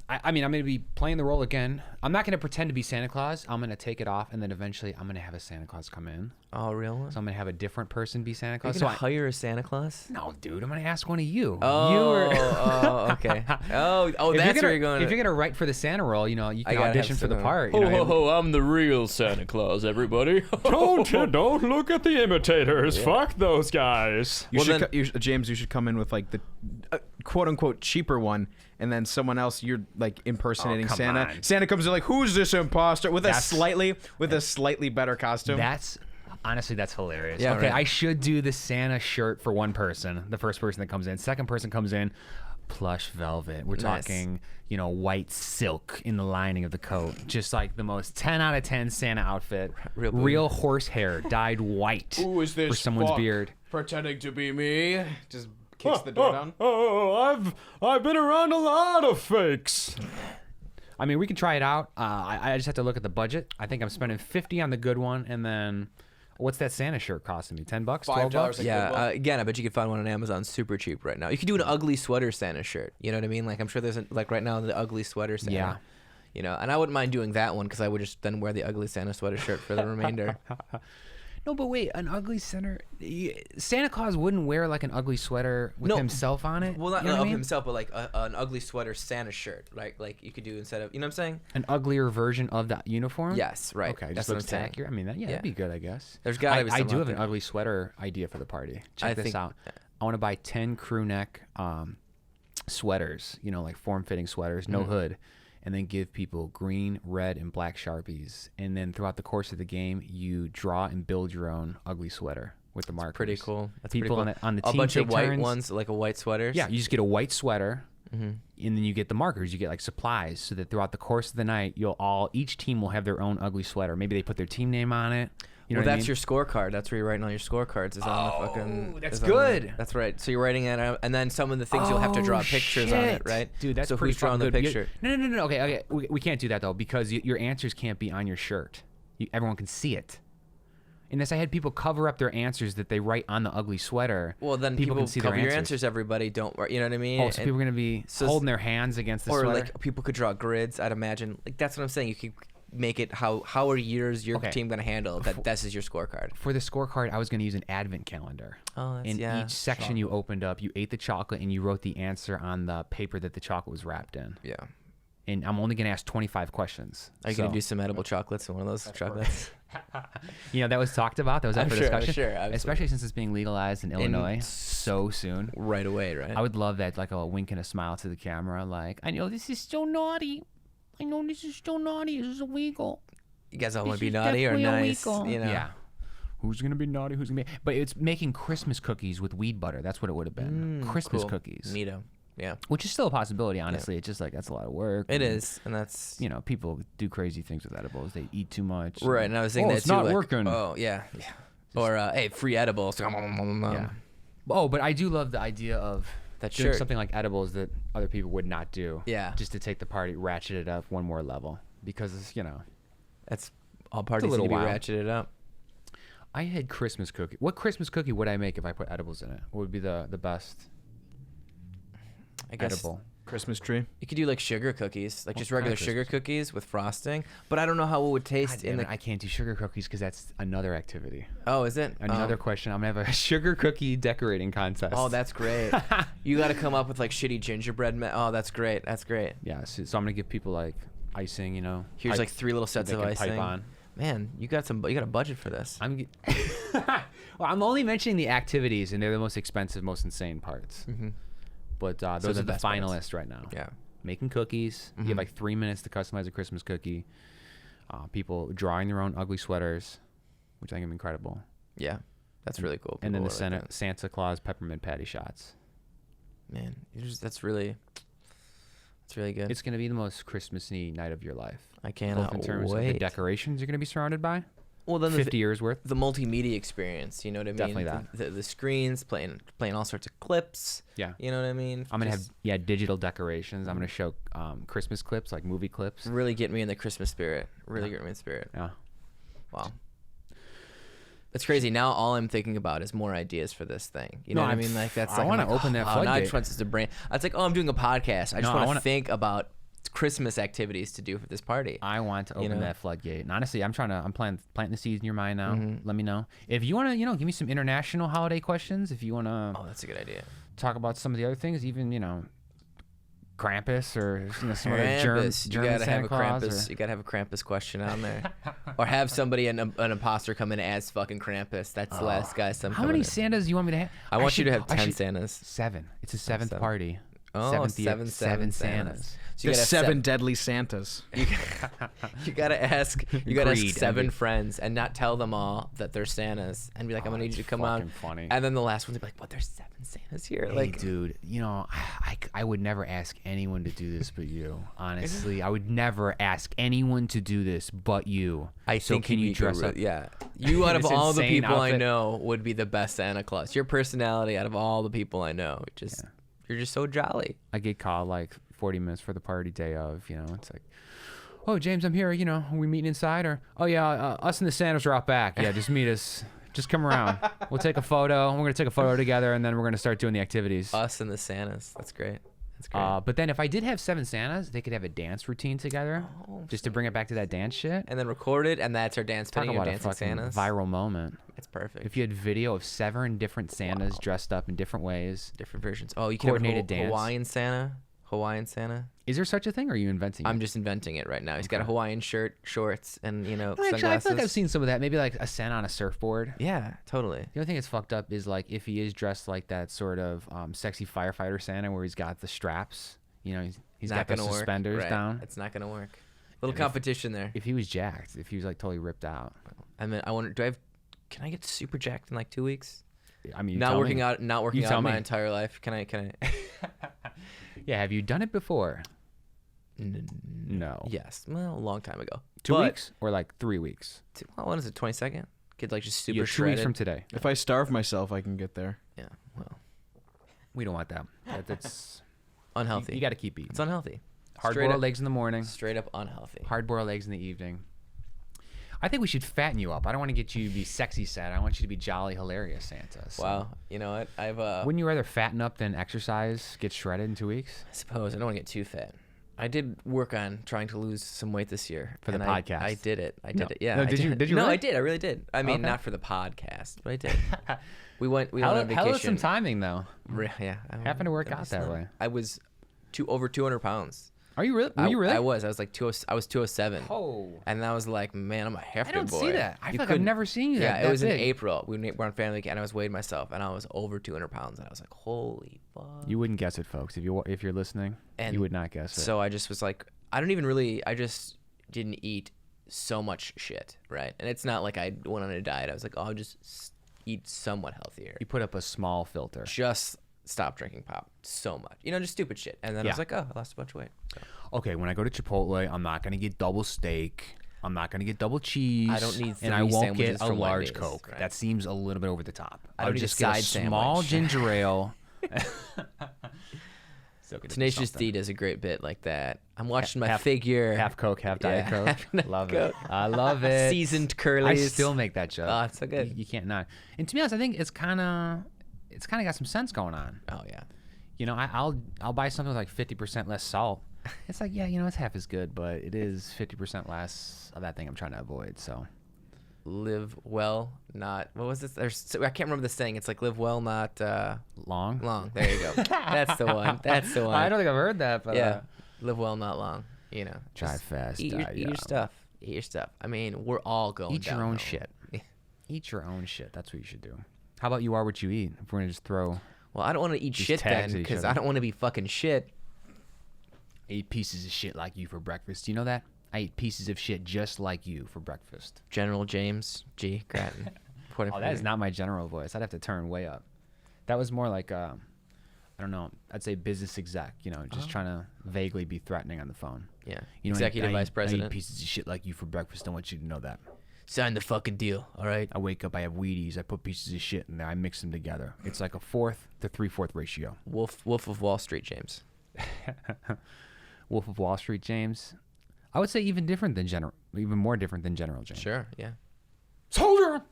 Speaker 2: I mean, I'm going to be playing the role again. I'm not going to pretend to be Santa Claus. I'm going to take it off, and then eventually I'm going to have a Santa Claus come in.
Speaker 1: Oh, really?
Speaker 2: So I'm going to have a different person be Santa Claus.
Speaker 1: You're going to hire a Santa Claus?
Speaker 2: No, dude. I'm going to ask one of you.
Speaker 1: Oh, okay. Oh, that's where you're going.
Speaker 2: If you're going to write for the Santa role, you can audition for the part.
Speaker 4: I'm the real Santa Claus, everybody. Don't look at the imitators. Yeah. Fuck those guys.
Speaker 3: James, you should come in with like the quote unquote cheaper one, and then someone else you're like impersonating Santa. Santa comes in like, who's this imposter with a slightly better costume.
Speaker 2: Honestly, that's hilarious.
Speaker 1: Yeah,
Speaker 2: okay,
Speaker 1: right.
Speaker 2: I should do the Santa shirt for one person. The first person that comes in. Second person comes in, plush velvet. We're talking, white silk in the lining of the coat. Just like the most 10 out of 10 Santa outfit. Real horsehair dyed white.
Speaker 3: Who is this
Speaker 2: for someone's beard.
Speaker 3: Pretending to be me. Just kicks the door down.
Speaker 4: I've been around a lot of fakes.
Speaker 2: I mean, we can try it out. I just have to look at the budget. I think I'm spending $50 on the good one, and then what's that Santa shirt costing me? $10, $12?
Speaker 1: Yeah. Again, I bet you could find one on Amazon super cheap right now. You could do an ugly sweater Santa shirt. You know what I mean? Like I'm sure there's right now the ugly sweater Santa. Yeah. And I wouldn't mind doing that one because I would just then wear the ugly Santa sweater shirt for the remainder.
Speaker 2: No, but wait, an ugly Santa Claus wouldn't wear like an ugly sweater with himself on it?
Speaker 1: Well, not of himself, but like an ugly sweater Santa shirt. Like you could do instead of, you know what I'm saying?
Speaker 2: An uglier version of that uniform?
Speaker 1: Yes, right.
Speaker 2: Okay,
Speaker 1: that's
Speaker 2: just looks accurate. I mean, that'd be good, I guess.
Speaker 1: There's gotta be
Speaker 2: I
Speaker 1: something
Speaker 2: do have
Speaker 1: there.
Speaker 2: an ugly sweater idea for the party. Check this out. I want to buy 10 crew neck sweaters, like form-fitting sweaters, no hood. And then give people green, red, and black Sharpies. And then throughout the course of the game, you draw and build your own ugly sweater with the markers.
Speaker 1: Pretty cool. That's
Speaker 2: people
Speaker 1: pretty cool.
Speaker 2: on the team
Speaker 1: a bunch of white
Speaker 2: turns.
Speaker 1: ones, like a white sweater.
Speaker 2: Yeah, you just get a white sweater, and then you get the markers. You get like supplies, so that throughout the course of the night, each team will have their own ugly sweater. Maybe they put their team name on it. You know
Speaker 1: that's your scorecard. That's where you're writing all your scorecards. Is on the fucking.
Speaker 2: That's good.
Speaker 1: That's right. So you're writing it, and then some of the things you'll have to draw pictures on it, right?
Speaker 2: Dude, that's
Speaker 1: so
Speaker 2: pretty
Speaker 1: who's drawing the picture?
Speaker 2: No. Okay. We can't do that though because your answers can't be on your shirt. Everyone can see it. Unless I had people cover up their answers that they write on the ugly sweater.
Speaker 1: Well, then
Speaker 2: people can see
Speaker 1: cover
Speaker 2: their
Speaker 1: your answers. Everybody don't. You know what I mean?
Speaker 2: Oh, so people are gonna be holding their hands against the sweater.
Speaker 1: Or like people could draw grids. I'd imagine. Like that's what I'm saying. You could make it how are your team gonna handle that? This is your scorecard.
Speaker 2: For the scorecard, I was gonna use an advent calendar.
Speaker 1: Oh, that's,
Speaker 2: each section you opened up, you ate the chocolate and you wrote the answer on the paper that the chocolate was wrapped in.
Speaker 1: Yeah.
Speaker 2: And I'm only gonna ask 25 questions.
Speaker 1: Are you gonna do some edible chocolates in one of those chocolates?
Speaker 2: That was talked about. That was up for discussion.
Speaker 1: Sure,
Speaker 2: especially since it's being legalized in Illinois so soon.
Speaker 1: Right away, right?
Speaker 2: I would love that, like a wink and a smile to the camera, like, I know this is so naughty. This is illegal.
Speaker 1: You guys all want to be naughty or nice?
Speaker 2: Yeah. Who's going to be naughty? Who's going to be... But it's making Christmas cookies with weed butter. That's what it would have been. Christmas cookies.
Speaker 1: Neato. Yeah.
Speaker 2: Which is still a possibility, honestly. Yeah. It's just like, that's a lot of work.
Speaker 1: It is. And that's...
Speaker 2: people do crazy things with edibles. They eat too much.
Speaker 1: Right. And I was thinking that
Speaker 2: it's not working.
Speaker 1: Oh, yeah. Or, hey, free edibles.
Speaker 2: Yeah. Oh, but I do love the idea of... doing something like edibles that other people would not do.
Speaker 1: Yeah.
Speaker 2: Just to take the party, ratchet it up one more level. Because,
Speaker 1: that's all parties need to be ratcheted up.
Speaker 2: I had Christmas cookie. What Christmas cookie would I make if I put edibles in it? What would be the best edible?
Speaker 3: Christmas tree.
Speaker 1: You could do like sugar cookies, like just regular sugar cookies with frosting. But I don't know how it would taste
Speaker 2: I can't do sugar cookies because that's another activity.
Speaker 1: Oh, is it?
Speaker 2: Another question. I'm gonna have a sugar cookie decorating contest.
Speaker 1: Oh, that's great. You got to come up with like shitty gingerbread. Oh, that's great. That's great.
Speaker 2: Yeah. So I'm gonna give people like icing.
Speaker 1: Here's like 3 little sets of icing.
Speaker 2: Pipe on.
Speaker 1: Man, you got a budget for this.
Speaker 2: Well, I'm only mentioning the activities, and they're the most expensive, most insane parts.
Speaker 1: Mm-hmm.
Speaker 2: But those are the finalists right now.
Speaker 1: Yeah.
Speaker 2: Making cookies. You have like 3 minutes to customize a Christmas cookie. People drawing their own ugly sweaters, which I think is incredible.
Speaker 1: Yeah. That's really cool.
Speaker 2: And then the Santa Claus peppermint patty shots.
Speaker 1: Man, that's really good.
Speaker 2: It's going to be the most Christmassy night of your life.
Speaker 1: I cannot
Speaker 2: Both in terms of the decorations you're going to be surrounded by.
Speaker 1: Well, then
Speaker 2: 50 years worth.
Speaker 1: The multimedia experience, you know what I mean?
Speaker 2: Definitely that.
Speaker 1: The screens, playing all sorts of clips.
Speaker 2: Yeah.
Speaker 1: You know what I mean?
Speaker 2: I'm going to have, digital decorations. I'm going to show Christmas clips, like movie clips.
Speaker 1: Really get me in the Christmas spirit. Really get me in the spirit.
Speaker 2: Yeah.
Speaker 1: Wow. It's crazy. Now all I'm thinking about is more ideas for this thing. You know what I mean? Like that's.
Speaker 2: I want to open that floodgate.
Speaker 1: Now I just want to brain. It's like, I'm doing a podcast. I just want to think about Christmas activities to do for this party.
Speaker 2: I want to open that floodgate. And honestly, I'm planting the seeds in your mind now. Let me know if you want to. Give me some international holiday questions. If you want to.
Speaker 1: Oh, that's a good idea.
Speaker 2: Talk about some of the other things, even Krampus or some other German Santa Claus.
Speaker 1: You gotta have a Krampus question on there, or have somebody an imposter come in as fucking Krampus. That's the last guy.
Speaker 2: How many Santas do you want me to have?
Speaker 1: I want you to have 10 Santas.
Speaker 2: 7. It's a 7th party.
Speaker 1: Oh, seven Santas.
Speaker 3: So you got 7 deadly Santas.
Speaker 1: You gotta ask. You gotta ask 7 friends and not tell them all that they're Santas, and be like, "I'm gonna need you to come on."
Speaker 2: Funny.
Speaker 1: And then the last one's be like, "What? There's 7 Santas here?"
Speaker 2: Hey,
Speaker 1: like,
Speaker 2: dude, I would never ask anyone to do this but you. Honestly, I would never ask anyone to do this but you.
Speaker 1: So can you dress up? Yeah, you out of all the people I know would be the best Santa Claus. Your personality out of all the people I know, you're just so jolly.
Speaker 2: I get called like 40 minutes for the party day of, it's like, "Oh, James, I'm here. Are we meeting inside?" Or, "Oh, yeah, us and the Santas are out back. Yeah, just meet us. Just come around. We'll take a photo. We're going to take a photo together, and then we're going to start doing the activities."
Speaker 1: Us and the Santas. That's great. That's great.
Speaker 2: But then if I did have 7 Santas, they could have a dance routine together, just to bring it back to that dance shit.
Speaker 1: And then record it, and that's our dance.
Speaker 2: Talk about
Speaker 1: dancing
Speaker 2: a fucking
Speaker 1: Santas.
Speaker 2: viral moment.
Speaker 1: It's perfect.
Speaker 2: If you had video of 7 different Santas dressed up in different ways.
Speaker 1: Different versions. Oh, you can
Speaker 2: coordinated
Speaker 1: have a
Speaker 2: dance.
Speaker 1: Hawaiian Santa.
Speaker 2: Is there such a thing, or are you inventing it?
Speaker 1: I'm just inventing it right now. He's got a Hawaiian shirt, shorts, and sunglasses.
Speaker 2: Actually, I feel like I've seen some of that. Maybe like a Santa on a surfboard.
Speaker 1: Yeah, totally.
Speaker 2: The only thing that's fucked up is like if he is dressed like that sort of sexy firefighter Santa, where he's got the straps. He's got the suspenders down.
Speaker 1: It's not gonna work. Little competition there.
Speaker 2: If he was jacked, if he was like totally ripped out.
Speaker 1: I mean, I wonder. Can I get super jacked in like 2 weeks?
Speaker 2: I mean,
Speaker 1: not working out my entire life. Can I?
Speaker 2: Yeah, have you done it before? No.
Speaker 1: Yes. Well, a long time ago.
Speaker 2: 2 weeks or like 3 weeks?
Speaker 1: What is it? 22nd? Get like just super
Speaker 2: 2
Speaker 1: shredded.
Speaker 2: weeks from today.
Speaker 3: If I starve myself, I can get there.
Speaker 1: Yeah. Well,
Speaker 2: we don't want that. That's
Speaker 1: unhealthy.
Speaker 2: You got to keep eating.
Speaker 1: It's unhealthy.
Speaker 2: Hard-boiled eggs in the morning.
Speaker 1: Straight up unhealthy.
Speaker 2: Hard-boiled eggs in the evening. I think we should fatten you up. I don't want to get you to be sexy Santa. I want you to be jolly, hilarious Santa. So.
Speaker 1: Wow. You know what?
Speaker 2: Wouldn't you rather fatten up than exercise, get shredded in 2 weeks?
Speaker 1: I suppose. I don't want to get too fat. I did work on trying to lose some weight this year.
Speaker 2: For the podcast.
Speaker 1: I did it. Yeah.
Speaker 2: No, did you
Speaker 1: No,
Speaker 2: really?
Speaker 1: I did. I really did. I mean, not for the podcast, but I did. We went on vacation.
Speaker 2: How was some timing, though?
Speaker 1: Yeah.
Speaker 2: Happened to work out that way.
Speaker 1: I was over 200 pounds.
Speaker 2: Are you really? Were you really?
Speaker 1: I was like 207.
Speaker 2: Oh.
Speaker 1: And I was like, man, I'm a hefty boy.
Speaker 2: I don't see that. I feel like I've never seen you that.
Speaker 1: Yeah, it was in April. We were on family weekend, and I was weighing myself, and I was over 200 pounds, and I was like, holy fuck.
Speaker 2: You wouldn't guess it, folks. If you're listening, you would not guess it.
Speaker 1: So I just was like, I just didn't eat so much shit, right? And it's not like I went on a diet. I was like, I'll just eat somewhat healthier.
Speaker 2: You put up a small filter.
Speaker 1: Just stop drinking pop so much. Just stupid shit. And then I was like, oh, I lost a bunch of weight. So.
Speaker 2: Okay, when I go to Chipotle, I'm not going to get double steak. I'm not going to get double cheese.
Speaker 1: I don't need 3
Speaker 2: and I won't get a
Speaker 1: from
Speaker 2: large
Speaker 1: Wendy's,
Speaker 2: Coke.
Speaker 1: right?
Speaker 2: That seems a little bit over the top.
Speaker 1: I'll
Speaker 2: just get a small ginger ale.
Speaker 1: Tenacious D does a great bit like that. I'm watching my figure.
Speaker 2: Half Coke, half Diet Coke. Love it. I love it.
Speaker 1: Seasoned curlies.
Speaker 2: I still make that joke.
Speaker 1: Oh, it's so good.
Speaker 2: You can't not. And to be honest, I think it's kind of got some sense going on.
Speaker 1: Oh yeah.
Speaker 2: I'll buy something with like 50% less salt. It's like, yeah, it's half as good, but it is 50% less of that thing I'm trying to avoid. So,
Speaker 1: live well, not what was this? I can't remember the saying. It's like live well, not
Speaker 2: long.
Speaker 1: Long. There you go. That's the one. That's the one.
Speaker 2: I don't think I've heard that, but
Speaker 1: yeah, live well, not long.
Speaker 2: Drive fast.
Speaker 1: Eat your stuff. Eat your stuff. I mean, we're all going.
Speaker 2: Eat your own shit. Eat your own shit. That's what you should do. How about you are what you eat? If we're gonna just throw.
Speaker 1: Well, I don't want to eat shit then, because I don't want to be fucking shit.
Speaker 2: I eat pieces of shit like you for breakfast. Do you know that? I eat pieces of shit just like you for breakfast.
Speaker 1: General James G. Grattan.
Speaker 2: Oh, that is not my general voice. I'd have to turn way up. That was more like, I don't know, I'd say business exec, just trying to vaguely be threatening on the phone.
Speaker 1: Yeah. Executive vice president.
Speaker 2: I eat pieces of shit like you for breakfast. I want you to know that.
Speaker 1: Sign the fucking deal, all right?
Speaker 2: I wake up, I have Wheaties, I put pieces of shit in there, I mix them together. It's like a 4th to 3/4 ratio.
Speaker 1: Wolf of Wall Street, James.
Speaker 2: Wolf of Wall Street, James. I would say even more different than General James.
Speaker 1: Sure, yeah.
Speaker 4: Soldier,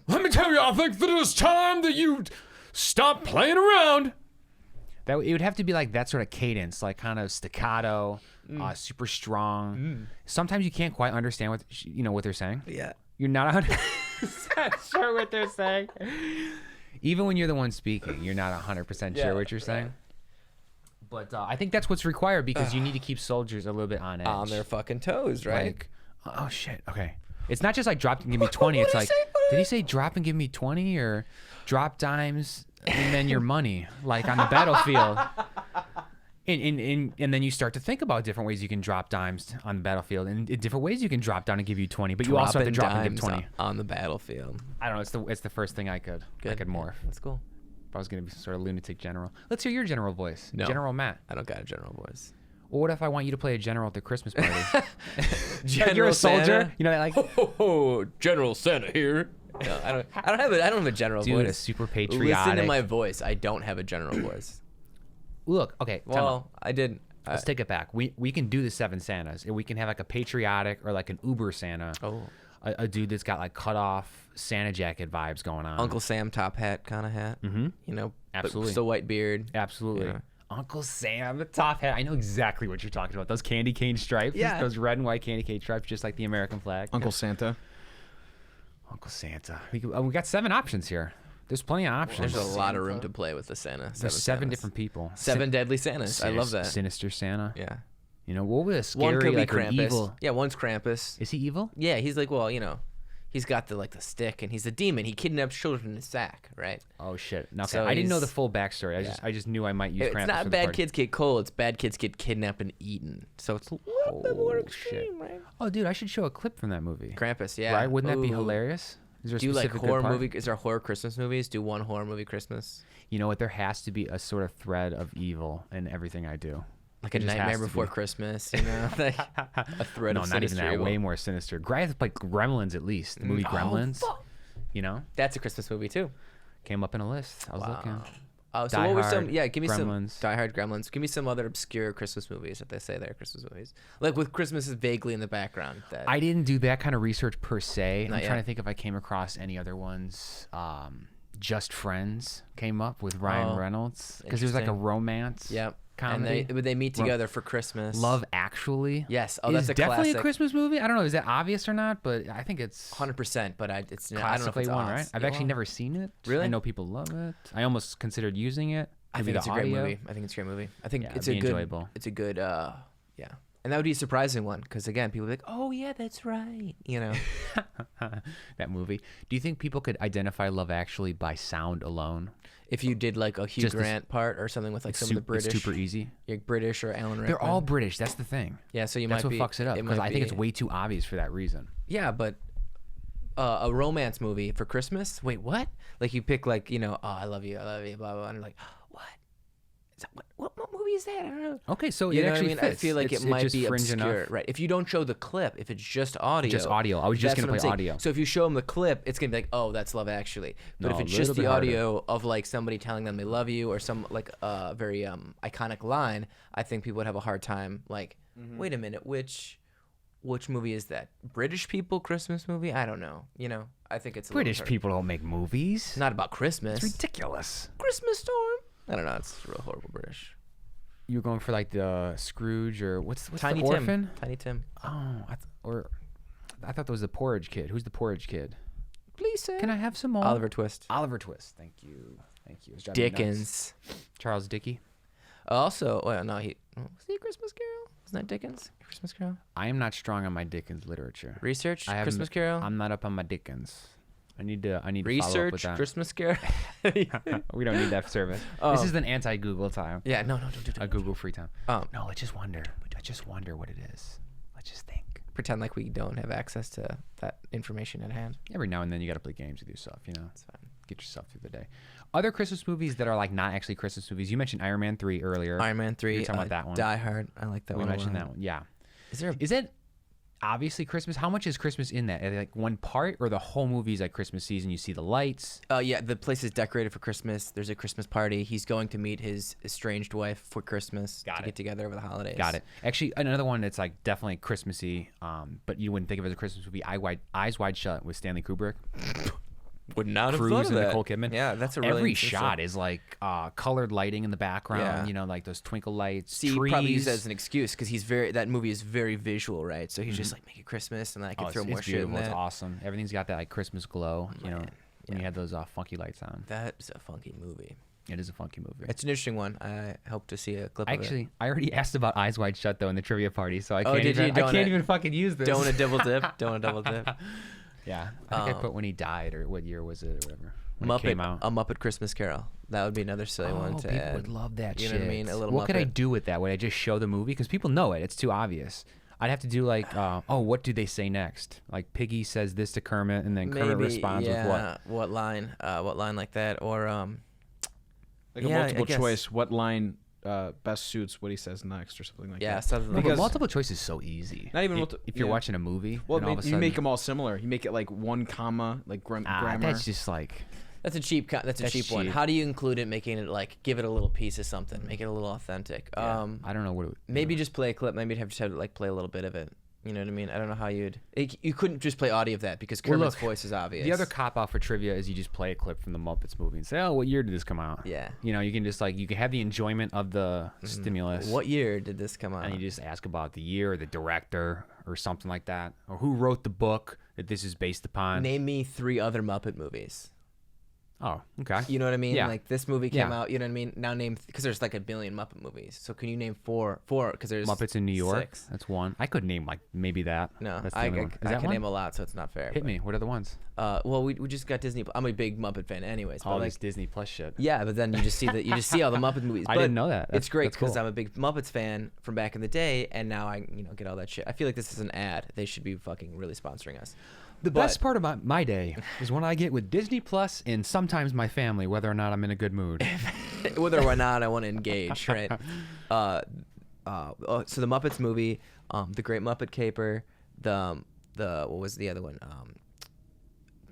Speaker 4: let me tell you, I think that it's time that you stop playing around.
Speaker 2: It would have to be like that sort of cadence, like kind of staccato, super strong. Sometimes you can't quite understand what they're saying.
Speaker 1: Yeah.
Speaker 2: You're not 100% sure what they're saying. Even when you're the one speaking, you're not 100% sure what you're saying. But I think that's what's required because you need to keep soldiers a little bit on edge.
Speaker 1: On their fucking toes, right?
Speaker 2: Like, oh, shit. Okay. It's not just like drop and give me 20. It's like, did he say drop and give me 20 or drop dimes and then your money, like on the battlefield? And then you start to think about different ways you can drop dimes on the battlefield and different ways you can drop down and give you 20, but you also have to drop and give 20
Speaker 1: on the battlefield.
Speaker 2: I don't know. It's the first thing I could morph.
Speaker 1: That's cool.
Speaker 2: If I was going to be sort of lunatic general. Let's hear your general voice.
Speaker 1: No,
Speaker 2: General Matt.
Speaker 1: I don't got a general voice.
Speaker 2: Well, what if I want you to play a general at the Christmas party?
Speaker 1: General
Speaker 2: You're a soldier.
Speaker 1: Santa?
Speaker 2: You know, like
Speaker 4: General Santa here.
Speaker 1: No, I don't have a general
Speaker 2: dude,
Speaker 1: voice.
Speaker 2: a super patriotic.
Speaker 1: Listen to my voice. I don't have a general voice.
Speaker 2: Look, okay.
Speaker 1: Well, I did.
Speaker 2: Let's take it back. We can do the 7 Santas, and we can have like a patriotic or like an Uber Santa.
Speaker 1: Oh.
Speaker 2: A dude that's got like cut off Santa jacket vibes going on.
Speaker 1: Uncle Sam top hat kind of hat.
Speaker 2: Mm-hmm.
Speaker 1: You know,
Speaker 2: absolutely.
Speaker 1: Still white beard.
Speaker 2: Absolutely.
Speaker 1: Yeah.
Speaker 2: Uncle Sam, the top hat. I know exactly what you're talking about. Those candy cane stripes.
Speaker 1: Yeah.
Speaker 2: Those red and white candy cane stripes, just like the American flag.
Speaker 3: Uncle Santa.
Speaker 2: Uncle Santa. We got 7 options here. There's plenty of options.
Speaker 1: There's a lot of room to play with the Santa.
Speaker 2: There's 7 different people.
Speaker 1: 7 deadly Santas. I love that.
Speaker 2: Sinister Santa.
Speaker 1: Yeah.
Speaker 2: You know, what was a scary,
Speaker 1: One could be
Speaker 2: like
Speaker 1: Krampus.
Speaker 2: an evil?
Speaker 1: Yeah, one's Krampus.
Speaker 2: Is he evil?
Speaker 1: Yeah, he's like, well, you know, he's got the stick, and he's a demon. He kidnaps children in a sack, right?
Speaker 2: Oh shit! Okay.
Speaker 1: So
Speaker 2: I didn't know the full backstory. I just knew I might use Krampus.
Speaker 1: It's not
Speaker 2: for the
Speaker 1: bad
Speaker 2: party.
Speaker 1: kids get cold. It's bad kids get kidnapped and eaten. So it's a little bit more extreme, right?
Speaker 2: Oh, dude, I should show a clip from that movie.
Speaker 1: Krampus, yeah.
Speaker 2: Right? Wouldn't that be
Speaker 1: Ooh.
Speaker 2: hilarious? Is there a
Speaker 1: Do you like
Speaker 2: specific good
Speaker 1: horror
Speaker 2: part?
Speaker 1: movie? Is there horror Christmas movies? Do one horror movie Christmas?
Speaker 2: You know what? There has to be a sort of thread of evil in everything I do.
Speaker 1: Like a Nightmare Before Christmas, you know? Like a thread of
Speaker 2: not even that.
Speaker 1: evil.
Speaker 2: Way more sinister. Like Gremlins, at least. The movie Gremlins.
Speaker 1: Oh, fuck.
Speaker 2: You know?
Speaker 1: That's a Christmas movie, too.
Speaker 2: Came up in a list. I was looking.
Speaker 1: Oh, so
Speaker 2: Die
Speaker 1: what were some?
Speaker 2: Hard,
Speaker 1: Yeah, give me
Speaker 2: Gremlins.
Speaker 1: some Die Hard, Gremlins. Give me some other obscure Christmas movies that they say they're Christmas movies, like with Christmas is vaguely in the background. That
Speaker 2: I didn't do that kind of research per se.
Speaker 1: Not
Speaker 2: I'm trying
Speaker 1: yet.
Speaker 2: to think if I came across any other ones. Just Friends came up with Ryan Reynolds because it was like a
Speaker 1: interesting.
Speaker 2: romance.
Speaker 1: Yep.
Speaker 2: Comedy.
Speaker 1: And they meet together for Christmas.
Speaker 2: Love Actually.
Speaker 1: Yes. Oh,
Speaker 2: is
Speaker 1: that's a
Speaker 2: definitely
Speaker 1: classic.
Speaker 2: a Christmas movie. I don't know. Is that obvious or not? But I think it's
Speaker 1: 100%, but it's I don't know if
Speaker 2: classically
Speaker 1: it's
Speaker 2: one,
Speaker 1: odds.
Speaker 2: right? I've
Speaker 1: Yeah,
Speaker 2: actually
Speaker 1: well,
Speaker 2: never seen it.
Speaker 1: Really?
Speaker 2: I know people love it. I almost considered using it.
Speaker 1: I
Speaker 2: Maybe
Speaker 1: think it's
Speaker 2: the
Speaker 1: a great
Speaker 2: audio.
Speaker 1: movie. I think it's a great movie. I think
Speaker 2: Yeah,
Speaker 1: it's
Speaker 2: it'd
Speaker 1: a
Speaker 2: be
Speaker 1: good.
Speaker 2: enjoyable.
Speaker 1: It's a good. Yeah. And that would be a surprising one because again, people would be like, "Oh yeah, that's right," you know.
Speaker 2: That movie. Do you think people could identify Love Actually by sound alone?
Speaker 1: If you did like a Hugh
Speaker 2: Just
Speaker 1: Grant part or something with like some of the British,
Speaker 2: It's super easy.
Speaker 1: like British or Alan Rickman.
Speaker 2: They're all British. That's the thing.
Speaker 1: Yeah, so
Speaker 2: That's
Speaker 1: might
Speaker 2: what
Speaker 1: be.
Speaker 2: fucks it up because
Speaker 1: might
Speaker 2: I think it's
Speaker 1: be-
Speaker 2: way too obvious for that reason.
Speaker 1: Yeah, but a romance movie for Christmas? Wait, what? Like you pick like, you know, oh, I love you, blah, blah, and you're like, what? Is that, what movie is that? I don't know.
Speaker 2: Okay, so
Speaker 1: You
Speaker 2: it
Speaker 1: know what I
Speaker 2: actually
Speaker 1: mean?
Speaker 2: fits.
Speaker 1: I feel like
Speaker 2: It's
Speaker 1: it might
Speaker 2: just
Speaker 1: be
Speaker 2: fringe
Speaker 1: obscure.
Speaker 2: enough.
Speaker 1: Right. If you don't show the clip, if it's just audio.
Speaker 2: Just audio. I was just
Speaker 1: that's
Speaker 2: going to
Speaker 1: what I'm
Speaker 2: play
Speaker 1: saying.
Speaker 2: audio.
Speaker 1: So if you show them the clip, it's going to be like, oh, that's Love Actually. But
Speaker 2: No,
Speaker 1: if
Speaker 2: a
Speaker 1: it's just
Speaker 2: little
Speaker 1: the
Speaker 2: bit harder.
Speaker 1: audio of like somebody telling them they love you or some like very iconic line, I think people would have a hard time like, wait a minute, which movie is that? British people Christmas movie? I don't know. You know, I think it's a
Speaker 2: British
Speaker 1: little hard.
Speaker 2: people don't make movies.
Speaker 1: It's not about Christmas.
Speaker 2: It's ridiculous.
Speaker 1: Christmas Storm. I don't know. It's real horrible British.
Speaker 2: You were going for like the Scrooge or what's
Speaker 1: Tiny
Speaker 2: the orphan?
Speaker 1: Tim. Tiny Tim.
Speaker 2: Oh, I thought that was the Porridge Kid. Who's the Porridge Kid?
Speaker 1: Please say.
Speaker 2: Can I have some more?
Speaker 1: Oliver Twist.
Speaker 2: Oliver Twist. Thank you. It was driving me nuts.
Speaker 1: Dickens.
Speaker 2: Charles Dickey.
Speaker 1: Also, well, no, was he a Christmas Carol? Wasn't that Dickens? A Christmas Carol?
Speaker 2: I am not strong on my Dickens literature.
Speaker 1: Research?
Speaker 2: I haven't-
Speaker 1: Christmas Carol?
Speaker 2: I'm not up on my Dickens. I need to follow up with
Speaker 1: Research?
Speaker 2: that.
Speaker 1: Christmas Carol?
Speaker 2: We don't need that service.
Speaker 1: Oh.
Speaker 2: This is an anti-Google time.
Speaker 1: Yeah, no, don't do
Speaker 2: A Google free time.
Speaker 1: Um,
Speaker 2: No, let's just wonder. I just wonder what it is. Let's just think.
Speaker 1: pretend like we don't have access to that information at hand.
Speaker 2: Every now and then you got to play games with yourself, you know.
Speaker 1: It's fine.
Speaker 2: Get yourself through the day. Other Christmas movies that are like not actually Christmas movies. You mentioned Iron Man 3 earlier.
Speaker 1: Iron Man 3.
Speaker 2: You were talking about that one.
Speaker 1: Die Hard. I like that
Speaker 2: We
Speaker 1: one.
Speaker 2: mentioned
Speaker 1: a lot.
Speaker 2: that one. Yeah.
Speaker 1: Is there?
Speaker 2: Is it? obviously Christmas. How much is Christmas in that? Like one part, or the whole movie is like Christmas season? You see the lights.
Speaker 1: Yeah, the place is decorated for Christmas. There's a Christmas party. He's going to meet his estranged wife for Christmas to get together over the holidays.
Speaker 2: Got it. Actually, another one that's like definitely Christmassy, but you wouldn't think of it as a Christmas movie. Eyes Wide Shut with Stanley Kubrick.
Speaker 1: Would not have
Speaker 2: Cruise
Speaker 1: thought of
Speaker 2: and
Speaker 1: that.
Speaker 2: Nicole Kidman.
Speaker 1: Yeah, that's a really
Speaker 2: every shot is like colored lighting in the background.
Speaker 1: Yeah.
Speaker 2: Like those twinkle lights.
Speaker 1: See,
Speaker 2: trees.
Speaker 1: he probably used that as an excuse because that movie is very visual, right? So he's just like, make it Christmas, and then I can throw more
Speaker 2: it's
Speaker 1: shit in
Speaker 2: beautiful.
Speaker 1: that.
Speaker 2: It's awesome. Everything's got that like Christmas glow. When
Speaker 1: Yeah.
Speaker 2: you had those funky lights on.
Speaker 1: That's a funky movie.
Speaker 2: It is a funky movie.
Speaker 1: It's an interesting one. I hope to see a clip of it.
Speaker 2: I already asked about Eyes Wide Shut though in the trivia party, so I can't
Speaker 1: did
Speaker 2: even.
Speaker 1: you?
Speaker 2: I can't even fucking use this.
Speaker 1: Don't a double dip. Don't a double dip.
Speaker 2: Yeah, I think I put when he died, or what year was it, or whatever. When it came out.
Speaker 1: A Muppet Christmas Carol. That would be another silly one to
Speaker 2: people
Speaker 1: add.
Speaker 2: would love that
Speaker 1: You
Speaker 2: shit.
Speaker 1: know what I mean? A little
Speaker 2: What could I
Speaker 1: Muppet.
Speaker 2: do with that? Would I just show the movie? Because people know it. It's too obvious. I'd have to do like, what do they say next? Like Piggy says this to Kermit, and then Kermit responds with what?
Speaker 1: What line? What line like that? Or
Speaker 3: like a multiple choice. What line best suits what he says next, or something like that?
Speaker 1: Yeah, something
Speaker 2: But
Speaker 1: like
Speaker 2: multiple choice is so easy.
Speaker 3: Not even
Speaker 2: if you're watching a movie.
Speaker 3: Well,
Speaker 2: and all of a
Speaker 3: you
Speaker 2: sudden,
Speaker 3: make them all similar. You make it like one comma, like grammar.
Speaker 2: That's just like.
Speaker 1: That's a cheap. That's a cheap one. How do you include it, making it like give it a little piece of something, make it a little authentic?
Speaker 2: I don't know what.
Speaker 1: Maybe just play a clip. Maybe you'd have to like play a little bit of it. You know what I mean? I don't know how you couldn't just play audio of that because Kermit's voice is obvious.
Speaker 2: The other cop out for trivia is you just play a clip from the Muppets movie and say, "Oh, what year did this come out?"
Speaker 1: Yeah.
Speaker 2: You can just you can have the enjoyment of the stimulus.
Speaker 1: What year did this come out?
Speaker 2: And you just ask about the year, or the director, or something like that, or who wrote the book that this is based upon.
Speaker 1: Name me 3 other Muppet movies.
Speaker 2: Oh, okay.
Speaker 1: You know what I mean?
Speaker 2: Yeah.
Speaker 1: Like this movie came out. You know what I mean? Now name because there's like a billion Muppet movies. So can you name 4? Because there's
Speaker 2: Muppets in New York.
Speaker 1: 6.
Speaker 2: That's one. I could name like maybe that.
Speaker 1: No,
Speaker 2: That's the
Speaker 1: I
Speaker 2: only one. Is that
Speaker 1: can
Speaker 2: one?
Speaker 1: name a lot, so it's not fair.
Speaker 2: Hit me. What are the ones?
Speaker 1: Well, we just got Disney. I'm a big Muppet fan, anyways.
Speaker 2: All
Speaker 1: but
Speaker 2: this Disney Plus shit.
Speaker 1: Yeah, but then you just see all the Muppet movies.
Speaker 2: I didn't know that.
Speaker 1: It's great
Speaker 2: that's cool.
Speaker 1: because I'm a big Muppets fan from back in the day, and now I get all that shit. I feel like this is an ad. They should be fucking really sponsoring us.
Speaker 2: The best part about my day is when I get with Disney Plus and sometimes my family, whether or not I'm in a good mood.
Speaker 1: Whether or not I want to engage, right? So the Muppets movie, The Great Muppet Caper, the what was the other one?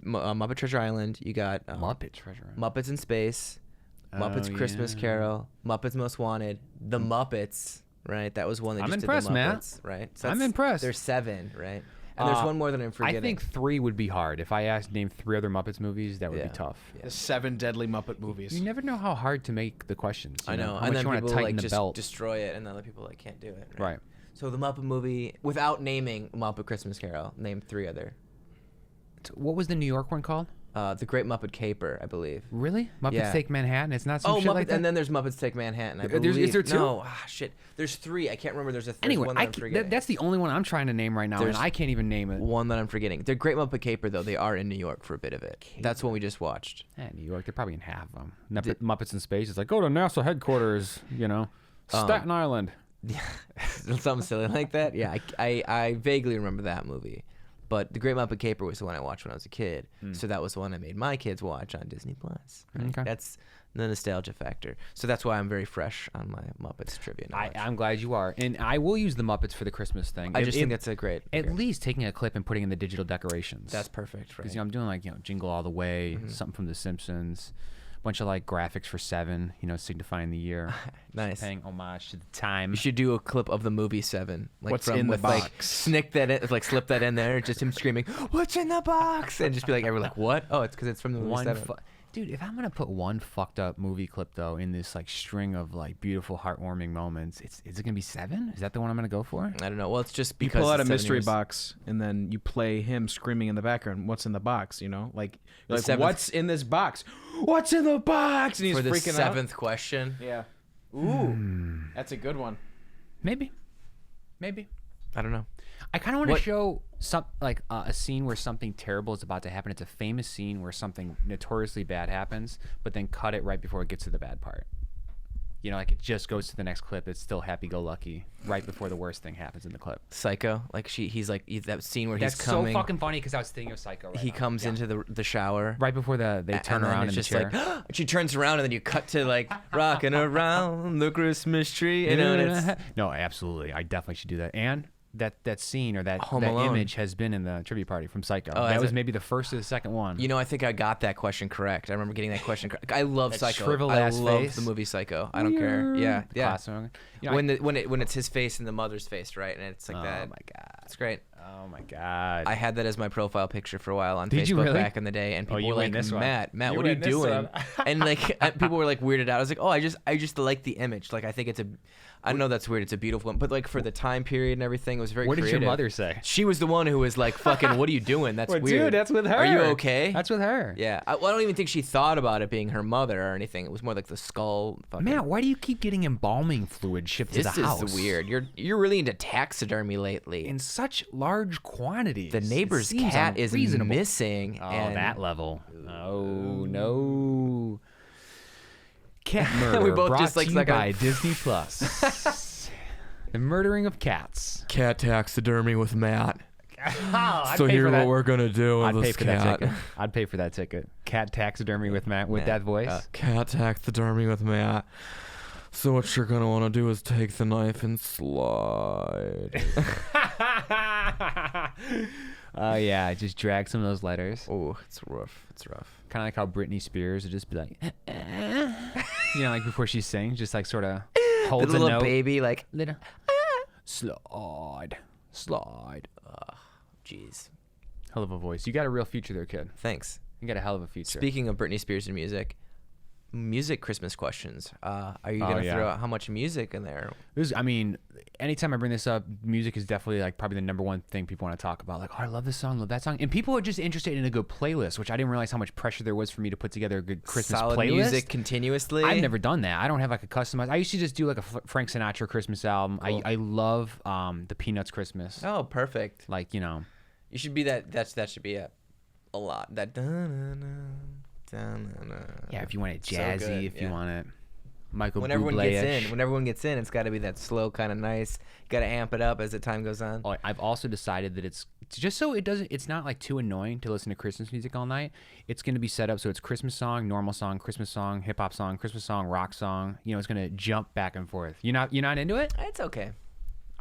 Speaker 1: Muppet Treasure Island. You got
Speaker 2: Muppet Treasure Island.
Speaker 1: Muppets in Space, Muppets Christmas Carol, Muppets Most Wanted, The Muppets. Right, that was one that
Speaker 2: I'm
Speaker 1: just
Speaker 2: impressed,
Speaker 1: did the
Speaker 2: man.
Speaker 1: Muppets, right? So
Speaker 2: I'm impressed.
Speaker 1: There's 7, right? And there's one more that I'm forgetting.
Speaker 2: I think 3 would be hard. If I asked name 3 other Muppets movies, that would be tough.
Speaker 3: The 7 deadly Muppet movies.
Speaker 2: You never know how hard to make the questions.
Speaker 1: I know.
Speaker 2: How
Speaker 1: And
Speaker 2: much
Speaker 1: then
Speaker 2: you want
Speaker 1: people
Speaker 2: to tighten
Speaker 1: like
Speaker 2: the
Speaker 1: just
Speaker 2: belt.
Speaker 1: destroy it, and other people like can't do it.
Speaker 2: Right.
Speaker 1: So the Muppet movie, without naming Muppet Christmas Carol, name 3 other.
Speaker 2: What was the New York one called?
Speaker 1: The Great Muppet Caper, I believe.
Speaker 2: Really? Muppets
Speaker 1: Yeah.
Speaker 2: Take Manhattan? It's not some shit
Speaker 1: Muppet,
Speaker 2: like that?
Speaker 1: and then there's Muppets Take Manhattan. I
Speaker 2: Is
Speaker 1: believe.
Speaker 2: there 2?
Speaker 1: No, shit. There's 3. I can't remember. There's
Speaker 2: Anyway,
Speaker 1: one that I'm forgetting.
Speaker 2: that's the only one I'm trying to name right now,
Speaker 1: There's
Speaker 2: and I can't even name it.
Speaker 1: one that I'm forgetting. The Great Muppet Caper, though, they are in New York for a bit of it. That's one we just watched.
Speaker 2: New York, they're probably in half of them. Muppets in Space, it's like, go to NASA headquarters, Staten Island.
Speaker 1: Yeah, something silly like that. Yeah, I vaguely remember that movie. But The Great Muppet Caper was the one I watched when I was a kid. So that was the one I made my kids watch on Disney Plus. Right?
Speaker 2: Okay.
Speaker 1: That's the nostalgia factor. So that's why I'm very fresh on my Muppets trivia knowledge.
Speaker 2: I'm glad you are. And I will use the Muppets for the Christmas thing.
Speaker 1: I just think that's a great...
Speaker 2: At least taking a clip and putting in the digital decorations.
Speaker 1: That's perfect, right?
Speaker 2: Because I'm doing Jingle All the Way, something from The Simpsons, a bunch of graphics for 7, signifying the year.
Speaker 1: Nice.
Speaker 2: Paying homage to the time.
Speaker 1: You should do a clip of the movie 7.
Speaker 3: What's in the box?
Speaker 1: Snick that in, slip that in there, just him screaming, "What's in the box?" And just be like, everyone what? Oh, it's because it's from the movie 7.
Speaker 2: Dude, if I'm gonna put one fucked up movie clip though in this string of beautiful, heartwarming moments, is it gonna be 7? Is that the one I'm gonna go for?
Speaker 1: I don't know. Well, it's just because
Speaker 3: you pull out a
Speaker 1: it's 7
Speaker 3: mystery
Speaker 1: years.
Speaker 3: box and then you play him screaming in the background. What's in the box? You're like,
Speaker 1: seventh-
Speaker 3: what's in this box? What's in the box? And he's
Speaker 1: For the
Speaker 3: freaking
Speaker 1: 7th question.
Speaker 3: out. Yeah. Ooh, that's a good one.
Speaker 2: Maybe.
Speaker 1: I don't know.
Speaker 2: I kind of want to show a scene where something terrible is about to happen. It's a famous scene where something notoriously bad happens, but then cut it right before it gets to the bad part. It just goes to the next clip. It's still happy-go-lucky right before the worst thing happens in the clip.
Speaker 1: Psycho, he's that scene where
Speaker 2: That's
Speaker 1: he's coming.
Speaker 2: so fucking funny because I was thinking of Psycho. Right
Speaker 1: He
Speaker 2: now.
Speaker 1: comes into the shower
Speaker 2: right before they turn around in the chair.
Speaker 1: She turns around and then you cut to rocking around the Christmas tree. And it's
Speaker 2: No, absolutely. I definitely should do that. And that scene or that
Speaker 1: Alone.
Speaker 2: image has been in the trivia party from Psycho.
Speaker 1: Oh,
Speaker 2: that
Speaker 1: has
Speaker 2: was
Speaker 1: it?
Speaker 2: maybe the first or the second one.
Speaker 1: You know, I think I got that question correct. I remember getting that question correct. I love
Speaker 2: That
Speaker 1: Psycho.
Speaker 2: shriveled
Speaker 1: I
Speaker 2: ass
Speaker 1: love
Speaker 2: face.
Speaker 1: the movie Psycho. I don't care. Yeah, yeah.
Speaker 2: Classic. You know,
Speaker 1: When it's his face and the mother's face, right? And it's like that.
Speaker 2: Oh my god.
Speaker 1: It's great.
Speaker 2: Oh my god.
Speaker 1: I had that as my profile picture for a while on
Speaker 2: Did
Speaker 1: Facebook
Speaker 2: you really?
Speaker 1: back in the day, and people
Speaker 2: you
Speaker 1: were
Speaker 2: win
Speaker 1: like,
Speaker 2: this one.
Speaker 1: Matt,
Speaker 2: You
Speaker 1: what are you
Speaker 2: win this
Speaker 1: doing?
Speaker 2: one.
Speaker 1: And like people were like weirded out. I was like, oh, I just like the image. Like I think I know that's weird. It's a beautiful one, but like for the time period and everything, it was very.
Speaker 2: What
Speaker 1: creative.
Speaker 2: did your mother say?
Speaker 1: She was the one who was like, "Fucking, what are you doing? That's
Speaker 2: Well,
Speaker 1: weird."
Speaker 2: dude, that's with her.
Speaker 1: Are you okay?
Speaker 2: That's with her.
Speaker 1: Yeah, I don't even think she thought about it being her mother or anything. It was more like the skull. Fucking,
Speaker 2: Matt, why do you keep getting embalming fluid shipped to
Speaker 1: this
Speaker 2: the house?
Speaker 1: is weird. You're really into taxidermy lately.
Speaker 2: In such large quantities.
Speaker 1: The neighbor's cat is missing.
Speaker 2: Oh,
Speaker 1: and
Speaker 2: that level. Oh no. Cat murder.
Speaker 1: We both
Speaker 2: brought
Speaker 1: just, like,
Speaker 2: to you
Speaker 1: stuck out.
Speaker 2: by Disney Plus. The murdering of cats.
Speaker 4: Cat taxidermy with Matt.
Speaker 2: I'd
Speaker 4: So
Speaker 2: pay
Speaker 4: here's
Speaker 2: for
Speaker 4: what
Speaker 2: that.
Speaker 4: we're gonna do with
Speaker 2: I'd pay
Speaker 4: this
Speaker 2: for that
Speaker 4: cat.
Speaker 2: ticket. I'd pay for that ticket. Cat taxidermy with Matt with that voice.
Speaker 4: Cat taxidermy with Matt. So what you're gonna want to do is take the knife and slide.
Speaker 2: Oh yeah, just drag some of those letters.
Speaker 1: Oh, it's rough. It's rough.
Speaker 2: Kind of like how Britney Spears would just be like, you know, like before she sings, just like sort of holds
Speaker 1: The little
Speaker 2: a note.
Speaker 1: baby, like,
Speaker 2: Little slide.
Speaker 1: jeez.
Speaker 2: Hell of a voice. You got a real future there, kid.
Speaker 1: Thanks.
Speaker 2: You got a hell of a future.
Speaker 1: Speaking of Britney Spears and music Christmas questions. Are you gonna
Speaker 2: yeah.
Speaker 1: throw out how much music in there?
Speaker 2: I mean, anytime I bring this up, music is definitely like probably the number one thing people want to talk about. Like, oh, I love this song, love that song, and people are just interested in a good playlist, which I didn't realize how much pressure there was for me to put together a good Christmas
Speaker 1: Solid
Speaker 2: playlist.
Speaker 1: music continuously.
Speaker 2: I've never done that. I don't have like a customized. I used to just do like a Frank Sinatra Christmas album.
Speaker 1: Cool.
Speaker 2: I love the Peanuts Christmas.
Speaker 1: Oh, perfect.
Speaker 2: Like, you know,
Speaker 1: You should be that. That should be a lot. That.
Speaker 2: yeah, if you want it
Speaker 1: So
Speaker 2: jazzy,
Speaker 1: good,
Speaker 2: if you
Speaker 1: yeah.
Speaker 2: want it Michael
Speaker 1: When everyone
Speaker 2: Bublé-ish.
Speaker 1: gets in, it's got to be that slow kind of nice. You got to amp it up as the time goes on.
Speaker 2: Oh, I've also decided that it's just so it doesn't. It's not like too annoying to listen to Christmas music all night. It's going to be set up so it's Christmas song, normal song, Christmas song, hip hop song, Christmas song, rock song. You know, it's going to jump back and forth. You're not into it?
Speaker 1: It's okay.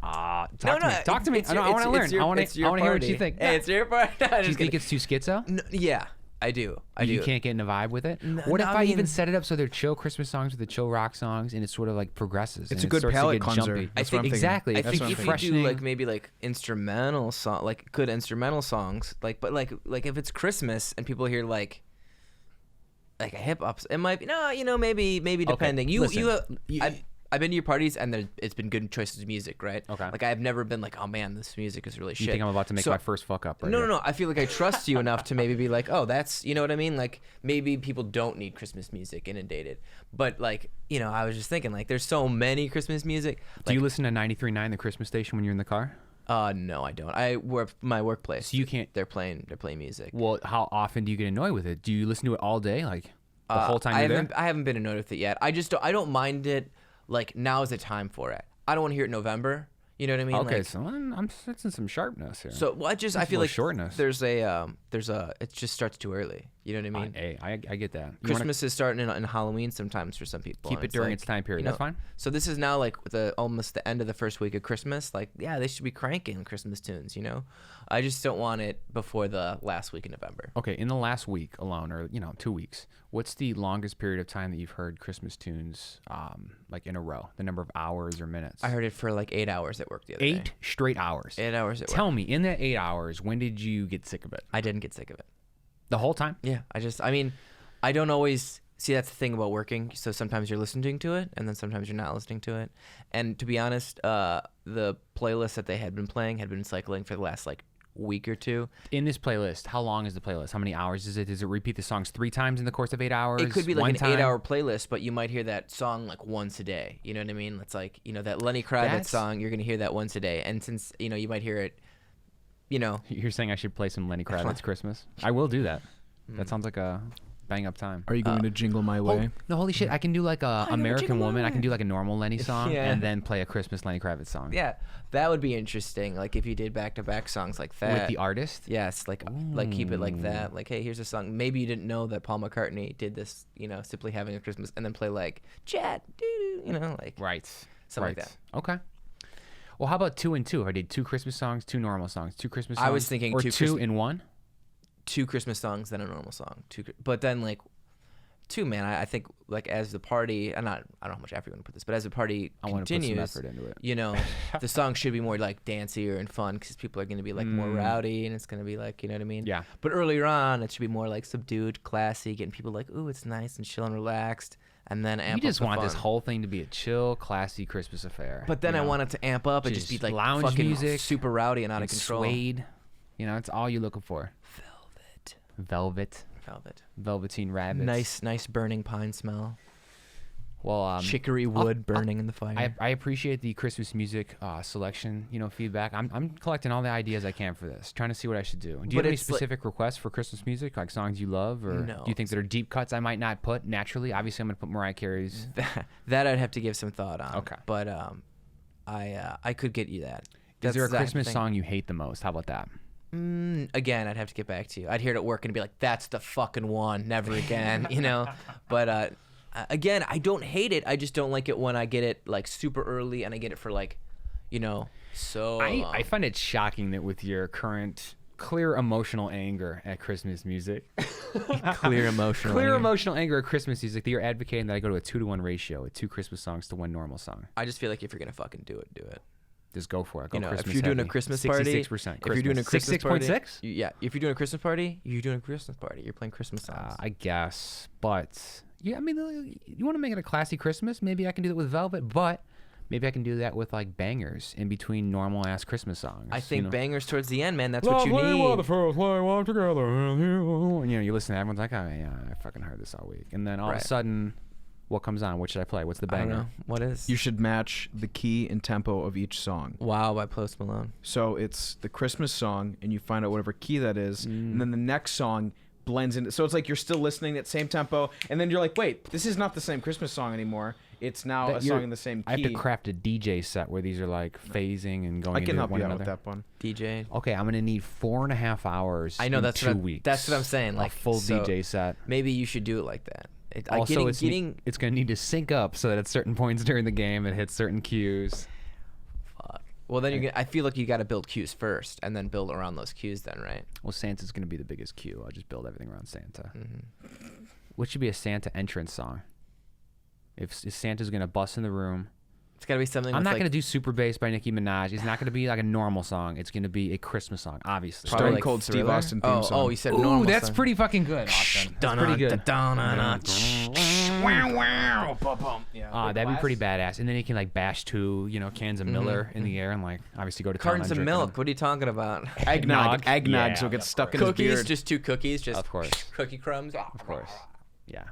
Speaker 2: Talk to me. I want to learn. I want to hear what you think.
Speaker 1: Hey, it's your party.
Speaker 2: Do you think it's too schizo?
Speaker 1: No, yeah, I do.
Speaker 2: You can't get in the vibe with it.
Speaker 1: No,
Speaker 2: What if
Speaker 1: no,
Speaker 2: I
Speaker 1: I mean-
Speaker 2: even set it up so they're chill Christmas songs with the chill rock songs, and it sort of like progresses?
Speaker 3: It's
Speaker 2: and
Speaker 3: a good
Speaker 2: starts to
Speaker 3: palate
Speaker 2: get
Speaker 3: cleanser.
Speaker 2: jumpy.
Speaker 3: That's what I'm thinking.
Speaker 2: Exactly.
Speaker 1: I
Speaker 3: That's
Speaker 1: think
Speaker 3: what I'm
Speaker 1: if you
Speaker 3: thinking.
Speaker 1: do
Speaker 2: Refreshing.
Speaker 1: like maybe like instrumental song, like good instrumental songs, like like if it's Christmas and people hear like a hip hop, it might be maybe depending.
Speaker 2: listen,
Speaker 1: I've been to your parties and it's been good choices of music, right?
Speaker 2: Okay.
Speaker 1: Like I've never been like, oh man, this music is really shit.
Speaker 2: You think I'm about to make
Speaker 1: So-
Speaker 2: my first fuck up? Right
Speaker 1: No,
Speaker 2: here.
Speaker 1: no, no. I feel like I trust you enough to maybe be like, oh, that's, you know what I mean? Like, maybe people don't need Christmas music inundated. But, like, I was just thinking, like, there's so many Christmas music.
Speaker 2: Do you listen to 93.9, the Christmas station, when you're in the car?
Speaker 1: No, I don't. I work my workplace.
Speaker 2: So you can't.
Speaker 1: They're playing music.
Speaker 2: Well, how often do you get annoyed with it? Do you listen to it all day, like the whole time you're there?
Speaker 1: I haven't been annoyed with it yet. I don't mind it. Like, now is the time for it. I don't want to hear it in November. You know what I mean?
Speaker 2: Okay,
Speaker 1: Like,
Speaker 2: so I'm sensing some sharpness here.
Speaker 1: so I
Speaker 2: That's
Speaker 1: feel
Speaker 2: a little
Speaker 1: like
Speaker 2: shortness.
Speaker 1: it just starts too early. You know what I mean?
Speaker 2: Hey, I get that. You wanna
Speaker 1: Christmas is starting in Halloween sometimes for some people.
Speaker 2: keep
Speaker 1: and
Speaker 2: it during
Speaker 1: like,
Speaker 2: its time period. That's fine.
Speaker 1: So this is now like almost the end of the first week of Christmas. Like, yeah, they should be cranking Christmas tunes. I just don't want it before the last week in November.
Speaker 2: Okay, in the last week alone, or 2 weeks, what's the longest period of time that you've heard Christmas tunes, like in a row? The number of hours or minutes?
Speaker 1: I heard it for like 8 hours at work the other day.
Speaker 2: 8 straight hours.
Speaker 1: 8 hours at work.
Speaker 2: Tell me, in that 8 hours, when did you get sick of it?
Speaker 1: I didn't get sick of it.
Speaker 2: The whole time?
Speaker 1: Yeah, I don't always see, that's the thing about working. So sometimes you're listening to it, and then sometimes you're not listening to it. And to be honest, the playlist that they had been playing had been cycling for the last like week or two.
Speaker 2: In this playlist, how long is the playlist? How many hours is it? Does it repeat the songs 3 times in the course of 8 hours?
Speaker 1: It could be like
Speaker 2: One
Speaker 1: an
Speaker 2: time?
Speaker 1: 8-hour playlist, but you might hear that song like once a day. You know what I mean? It's like, that Lenny Kravitz
Speaker 2: That's-
Speaker 1: song, you're going to hear that once a day. And since, you might hear it,
Speaker 2: You're saying I should play some Lenny Kravitz Christmas? I will do that. That sounds like a bang up time.
Speaker 3: Are you going to Jingle My Way?
Speaker 2: No, holy shit! I can do like a American
Speaker 1: Jingle
Speaker 2: Woman. I
Speaker 1: Way.
Speaker 2: can do like a normal Lenny song,
Speaker 1: Yeah.
Speaker 2: and then play a Christmas Lenny Kravitz song.
Speaker 1: yeah, that would be interesting. Like if you did back-to-back songs like that.
Speaker 2: With the artist.
Speaker 1: Yes, like keep it like that. Like, hey, here's a song. Maybe you didn't know that Paul McCartney did this, Simply Having a Christmas, and then play like, Chad, like
Speaker 2: Right.
Speaker 1: something
Speaker 2: right.
Speaker 1: like that.
Speaker 2: Okay. Well, how about 2 and 2? If I did 2 Christmas songs, 2 normal songs, 2 Christmas songs.
Speaker 1: I was thinking
Speaker 2: or 2 in 1.
Speaker 1: 2 Christmas songs, then a normal song. But then like 2, man. I think like as the party, I don't know how much effort you want to put this, but as the party continues,
Speaker 2: want to put some effort into it.
Speaker 1: You know, the song should be more like dancier and fun because people are going to be like more rowdy and it's going to be like, you know what I mean?
Speaker 2: Yeah.
Speaker 1: But earlier on, it should be more like subdued, classy, getting people like, ooh, it's nice and chill and relaxed. And then amp up.
Speaker 2: You just want
Speaker 1: fun.
Speaker 2: this whole thing to be a chill, classy Christmas affair.
Speaker 1: But then I want it to amp up and just be like
Speaker 2: lounge
Speaker 1: fucking
Speaker 2: music,
Speaker 1: super rowdy and out of control.
Speaker 2: Suede. You know, it's all you're looking for. Velvet. Velveteen rabbits.
Speaker 1: Nice burning pine smell.
Speaker 2: Well,
Speaker 1: chicory wood burning in the fire.
Speaker 2: I appreciate the Christmas music selection, feedback. I'm collecting all the ideas I can for this, trying to see what I should do. Do you have any specific requests for Christmas music, like songs you love, or do you think that are deep cuts I might not put naturally? Obviously, I'm going to put Mariah Carey's.
Speaker 1: That I'd have to give some thought on.
Speaker 2: Okay.
Speaker 1: But I could get you that.
Speaker 2: Is there a Christmas song you hate the most? How about that?
Speaker 1: Again, I'd have to get back to you. I'd hear it at work and be like, that's the fucking one. Never again, But again, I don't hate it. I just don't like it when I get it like super early and I get it for like, so
Speaker 2: I find it shocking that with your current clear emotional anger at Christmas music.
Speaker 1: Clear emotional
Speaker 2: anger at Christmas music that you're advocating that I go to a 2-to-1 ratio with 2 Christmas songs to 1 normal song.
Speaker 1: I just feel like if you're going to fucking do it, do it.
Speaker 2: Just go for it. Go Christmas
Speaker 1: if you're doing
Speaker 2: heavy.
Speaker 1: a Christmas party,
Speaker 2: 66%.
Speaker 1: if you're doing a Christmas party,
Speaker 2: 66.6?
Speaker 1: Yeah, if you're doing a Christmas party, you're doing a Christmas party. You're playing Christmas songs.
Speaker 2: I guess, but yeah, I mean, you want to make it a classy Christmas? Maybe I can do that with Velvet, but maybe I can do that with like bangers in between normal ass Christmas songs.
Speaker 1: I think bangers towards the end, man. That's what you need.
Speaker 2: The first play walk together. And, you listen to everyone's like, oh yeah, I fucking heard this all week, and then all of a sudden, what comes on? What should I play? What's the banger?
Speaker 1: I don't know. What is?
Speaker 3: You should match the key and tempo of each song.
Speaker 1: Wow, by Post Malone.
Speaker 3: So it's the Christmas song, and you find out whatever key that is, and then the next song blends into. So it's like you're still listening at same tempo, and then you're like, wait, this is not the same Christmas song anymore. It's now a song in the same key.
Speaker 2: I have to craft a DJ set where these are like phasing and going.
Speaker 3: I can help you out
Speaker 2: another.
Speaker 3: with that one.
Speaker 1: DJ.
Speaker 2: Okay, I'm gonna need 4.5 hours.
Speaker 1: I know
Speaker 2: that's 2 weeks.
Speaker 1: That's what I'm saying. Like
Speaker 2: a full DJ set.
Speaker 1: Maybe you should do it like that.
Speaker 2: It's going to need to sync up so that at certain points during the game it hits certain cues.
Speaker 1: Fuck. Well, then I feel like you got to build cues first and then build around those cues then, right?
Speaker 2: Well, Santa's going to be the biggest cue. I'll just build everything around Santa. What should be a Santa entrance song? If Santa's going to bust in the room.
Speaker 1: It's got to be something.
Speaker 2: I'm not going to do Super Bass by Nicki Minaj. It's not going to be like a normal song. It's going to be a Christmas song, obviously.
Speaker 3: Stone Cold Steve Austin theme song.
Speaker 1: Oh, you said normal.
Speaker 2: Ooh, that's
Speaker 1: song.
Speaker 2: pretty fucking good, Austin. That's pretty good. That'd be pretty badass. And then he can like bash 2, cans of Miller in the air and like obviously go to town.
Speaker 1: Cartons of milk. What are you talking about?
Speaker 3: Eggnog,
Speaker 2: Yeah,
Speaker 3: so it gets stuck in
Speaker 1: cookies,
Speaker 3: his beard.
Speaker 1: just 2 cookies, just
Speaker 2: of course,
Speaker 1: cookie crumbs.
Speaker 2: of course, yeah.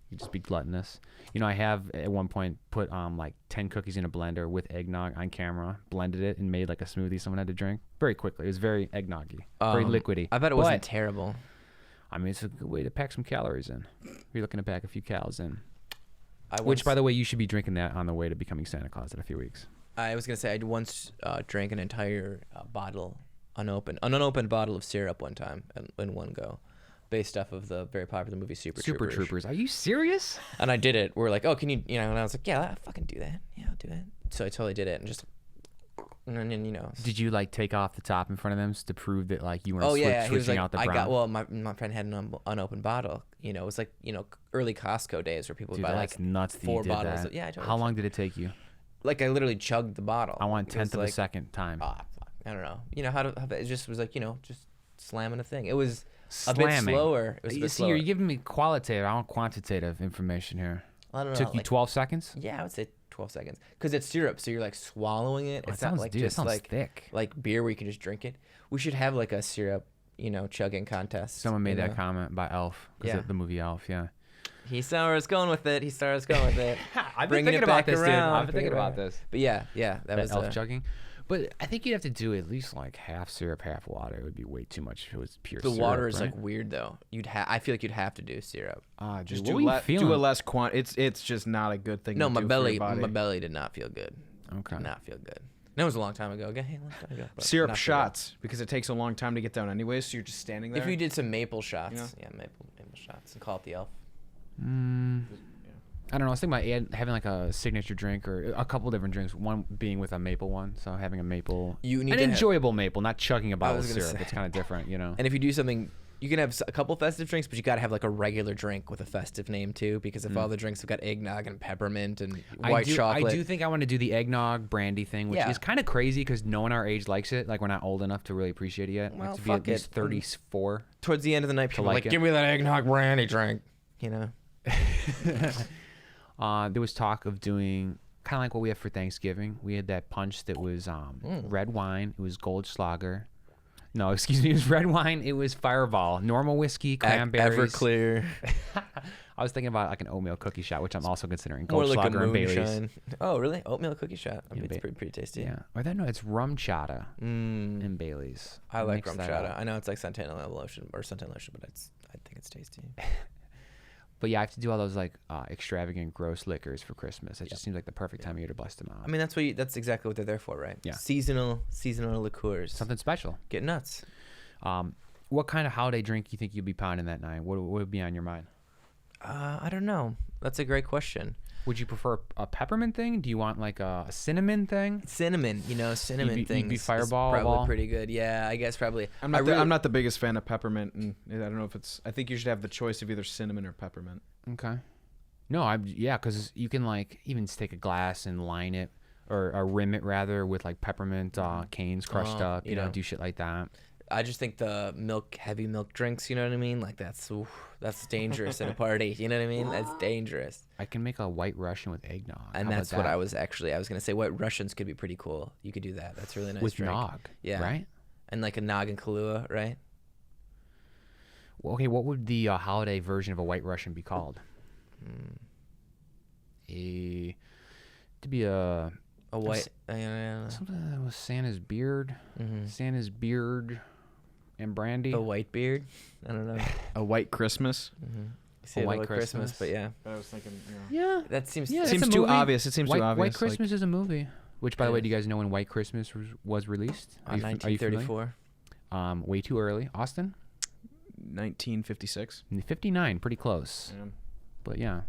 Speaker 2: You just be gluttonous. I have at one point put like 10 cookies in a blender with eggnog on camera, blended it, and made like a smoothie someone had to drink very quickly. It was very eggnoggy, very liquidy.
Speaker 1: I bet it wasn't terrible.
Speaker 2: I mean, it's a good way to pack some calories in. You're looking to pack a few calories in. Which, by the way, you should be drinking that on the way to becoming Santa Claus in a few weeks.
Speaker 1: I was gonna say I once drank an entire an unopened bottle of syrup one time in one go. Based off of the very popular movie Super Troopers.
Speaker 2: Are you serious?
Speaker 1: And I did it. We're like, oh, can you, and I was like, yeah, I'll fucking do that. Yeah, I'll do it. So I totally did it and just, and then,
Speaker 2: Did you like take off the top in front of them to prove that like you weren't
Speaker 1: like,
Speaker 2: switching out the brown?
Speaker 1: My friend had an unopened bottle. It was like, early Costco days where people would buy like
Speaker 2: nuts
Speaker 1: 4 bottles. Yeah, I totally
Speaker 2: How long did it take you?
Speaker 1: Like I literally chugged the bottle.
Speaker 2: I want 10th of a second time.
Speaker 1: Fuck. I don't know. It just was like, just slamming a thing. It was a bit slower. It was a bit slower.
Speaker 2: You're giving me qualitative. I want quantitative information here.
Speaker 1: I don't know.
Speaker 2: Took you 12 seconds?
Speaker 1: Yeah, I would say 12 seconds. Because it's syrup, so you're like swallowing it. It's not like just like
Speaker 2: thick.
Speaker 1: Like beer where you can just drink it. We should have like a syrup, chugging contest.
Speaker 2: Someone made that comment by Elf.
Speaker 1: Yeah.
Speaker 2: The movie Elf, yeah.
Speaker 1: He saw where I was going with it.
Speaker 2: I've been thinking about this, dude. I've been thinking about this.
Speaker 1: But yeah, that was
Speaker 2: Elf chugging. But I think you'd have to do at least like half syrup, half water. It would be way too much if it was pure syrup.
Speaker 1: The water is like weird though. I feel like you'd have to do syrup.
Speaker 3: Just do a less It's just not a good thing.
Speaker 1: No,
Speaker 3: to
Speaker 1: my
Speaker 3: do
Speaker 1: belly,
Speaker 3: for your body.
Speaker 1: my belly did not feel good.
Speaker 2: Okay.
Speaker 1: Did not feel good. That was a long time ago.
Speaker 3: Syrup shots because it takes a long time to get down anyway. So you're just standing there.
Speaker 1: If you did some maple shots, maple shots, and call it the Elf.
Speaker 2: I don't know. I was thinking about having like a signature drink or a couple different drinks. One being with a maple one, so having a maple, an enjoyable maple, not chugging a bottle of syrup. It's kind of different, you know.
Speaker 1: And if you do something, you can have a couple festive drinks, but you got to have like a regular drink with a festive name too, because if all the drinks have got eggnog and peppermint and white chocolate.
Speaker 2: I do think I want to do the eggnog brandy thing, which is kind of crazy because no one our age likes it. Like we're not old enough to really appreciate it yet.
Speaker 1: Well,
Speaker 2: like to be at least 34.
Speaker 1: Towards the end of the night, people are like, give me that eggnog brandy drink, you know.
Speaker 2: There was talk of doing kind of like what we have for Thanksgiving. We had that punch that was red wine. It was Goldschlager. No, excuse me. It was red wine. It was Fireball. Normal whiskey, cranberries.
Speaker 1: Everclear.
Speaker 2: I was thinking about like an oatmeal cookie shot, which I'm also considering.
Speaker 1: More like a
Speaker 2: Goldschlager and Bailey's.
Speaker 1: moonshine. Oh, really? Oatmeal cookie shot. I mean, it's pretty tasty.
Speaker 2: Yeah. Or then no, it's rum chata and Bailey's.
Speaker 1: I like rum chata. I know it's like Centennial lotion, but I think it's tasty.
Speaker 2: But yeah, I have to do all those like extravagant, gross liquors for Christmas. It just seems like the perfect time of year to bust them out.
Speaker 1: I mean, that's exactly what they're there for, right?
Speaker 2: Yeah.
Speaker 1: Seasonal liqueurs.
Speaker 2: Something special.
Speaker 1: Get nuts.
Speaker 2: What kind of holiday drink you think you'd be pounding that night? What would be on your mind?
Speaker 1: I don't know. That's a great question.
Speaker 2: Would you prefer a peppermint thing? Do you want like a cinnamon thing?
Speaker 1: Cinnamon thing.
Speaker 2: You'd be Fireball.
Speaker 1: Probably pretty good. Yeah, I guess probably.
Speaker 3: I'm not the biggest fan of peppermint, and I don't know if it's. I think you should have the choice of either cinnamon or peppermint.
Speaker 2: Okay. No, because you can like even take a glass and line it or rim it rather with like peppermint canes crushed up. You know, do shit like that.
Speaker 1: I just think the heavy milk drinks, you know what I mean? Like that's dangerous at a party. You know what I mean? That's dangerous.
Speaker 2: I can make a White Russian with eggnog.
Speaker 1: And that's what I was going to say. White Russians could be pretty cool. You could do that. That's a really nice
Speaker 2: with
Speaker 1: drink.
Speaker 2: nog.
Speaker 1: Yeah.
Speaker 2: Right?
Speaker 1: And like a nog and Kahlua, right?
Speaker 2: Well, okay, what would the holiday version of a White Russian be called? To be a
Speaker 1: white
Speaker 2: something that was Santa's beard. Santa's beard and brandy.
Speaker 1: A white beard? I don't know.
Speaker 3: A white Christmas.
Speaker 2: A white Christmas,
Speaker 1: but yeah.
Speaker 3: I was thinking.
Speaker 2: Yeah,
Speaker 1: that seems
Speaker 3: too obvious. It seems too obvious.
Speaker 2: White Christmas is a movie. Which, by the way, do you guys know when White Christmas was released?
Speaker 1: 1934.
Speaker 2: Way too early. Austin?
Speaker 3: 1956.
Speaker 2: 59, pretty close. Yeah. But yeah.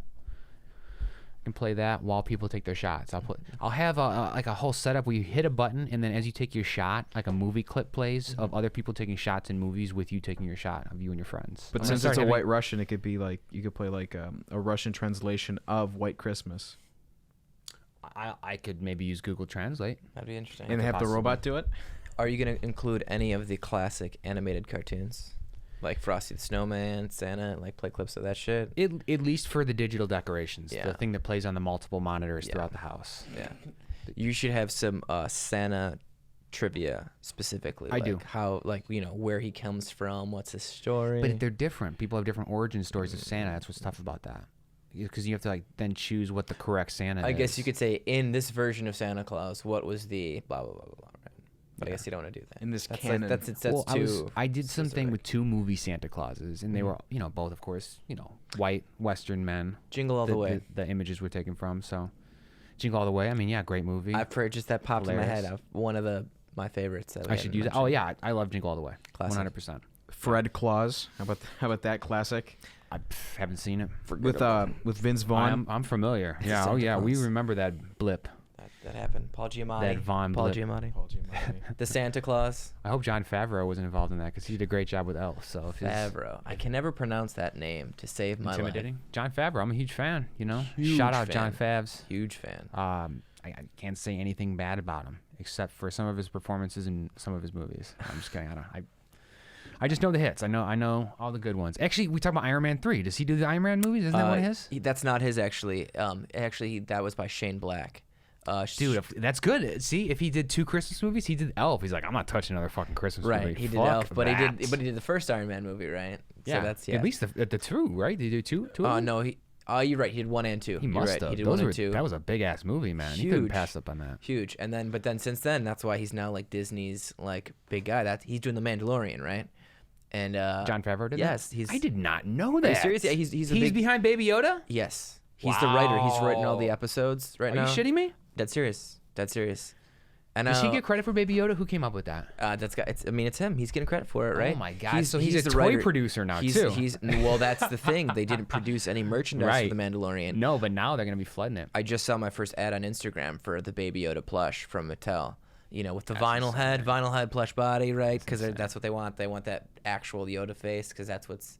Speaker 2: Can play that while people take their shots. I'll have like a whole setup where you hit a button and then as you take your shot, like a movie clip plays of other people taking shots in movies with you taking your shot of you and your friends.
Speaker 3: But since it's a White Russian, it could be like you could play like a Russian translation of White Christmas.
Speaker 2: I could maybe use Google Translate.
Speaker 1: That'd be interesting.
Speaker 3: And have the robot do it.
Speaker 1: Are you going to include any of the classic animated cartoons? Like Frosty the Snowman, Santa, like play clips of that shit?
Speaker 2: At least for the digital decorations. Yeah. The thing that plays on the multiple monitors throughout the house.
Speaker 1: Yeah. You should have some Santa trivia specifically.
Speaker 2: I do.
Speaker 1: How, like, you know, where he comes from, what's his story.
Speaker 2: But they're different. People have different origin stories of Santa. That's what's tough about that. Because you have to, like, then choose what the correct Santa is.
Speaker 1: I guess you could say, in this version of Santa Claus, what was the blah, blah, blah, blah, blah. But I guess you don't want to do that.
Speaker 3: In this canon.
Speaker 2: I did something with two movie Santa Clauses, and they were, you know, both, of course, you know, white Western men.
Speaker 1: Jingle All the Way.
Speaker 2: The images were taken from, so. Jingle All the Way, I mean, yeah, great movie.
Speaker 1: I've heard just that popped in my head. One of my favorites.
Speaker 2: I should use it. Oh, yeah, I love Jingle All the Way.
Speaker 1: Classic.
Speaker 2: 100%.
Speaker 3: Fred Claus. How about that classic?
Speaker 2: I haven't seen it.
Speaker 3: With Vince Vaughn.
Speaker 2: I'm familiar. Yeah, oh, yeah, we remember that blip.
Speaker 1: That happened. Paul Giamatti.
Speaker 2: That Von
Speaker 1: Paul
Speaker 2: blip.
Speaker 1: Giamatti. The Santa Claus.
Speaker 2: I hope Jon Favreau wasn't involved in that because he did a great job with Elf. So
Speaker 1: Favreau. I can never pronounce that name to save my life.
Speaker 2: Intimidating. Jon Favreau. I'm a huge fan. You know,
Speaker 1: huge
Speaker 2: shout out
Speaker 1: fan.
Speaker 2: Jon Favs.
Speaker 1: Huge fan.
Speaker 2: I can't say anything bad about him except for some of his performances in some of his movies. I'm just kidding. I just know the hits. I know all the good ones. Actually, we talked about Iron Man 3. Does he do the Iron Man movies? Isn't that one of his?
Speaker 1: That's not his actually. That was by Shane Black.
Speaker 2: Dude, that's good. See, if he did 2 Christmas movies, he did Elf. He's like, I'm not touching another fucking Christmas movie.
Speaker 1: Right, he did Elf, but he did the first Iron Man movie, right?
Speaker 2: Yeah,
Speaker 1: so that's
Speaker 2: at least the 2, right? Did he do 2?
Speaker 1: Oh no, you're right. He did 1 and 2.
Speaker 2: He must have.
Speaker 1: He did 1 and 2.
Speaker 2: That was a big ass movie, man.
Speaker 1: Huge.
Speaker 2: He couldn't pass up on that.
Speaker 1: Huge. But then since then, that's why he's now like Disney's like big guy. He's doing The Mandalorian, right? And
Speaker 2: Jon Favreau did
Speaker 1: yes,
Speaker 2: that? I did not know that.
Speaker 1: Are you serious? Yeah, he's
Speaker 2: behind Baby Yoda?
Speaker 1: Yes. He's the writer. He's writing all the episodes right now.
Speaker 2: Are you shitting me?
Speaker 1: Dead serious.
Speaker 2: Does he get credit for Baby Yoda? Who came up with that?
Speaker 1: It's him. He's getting credit for it, right?
Speaker 2: Oh my god! So he's a toy producer now too.
Speaker 1: Well, that's the thing. They didn't produce any merchandise for the Mandalorian.
Speaker 2: No, but now they're gonna be flooding it.
Speaker 1: I just saw my first ad on Instagram for the Baby Yoda plush from Mattel. With the vinyl head, plush body, right? Because that's what they want. They want that actual Yoda face because that's what's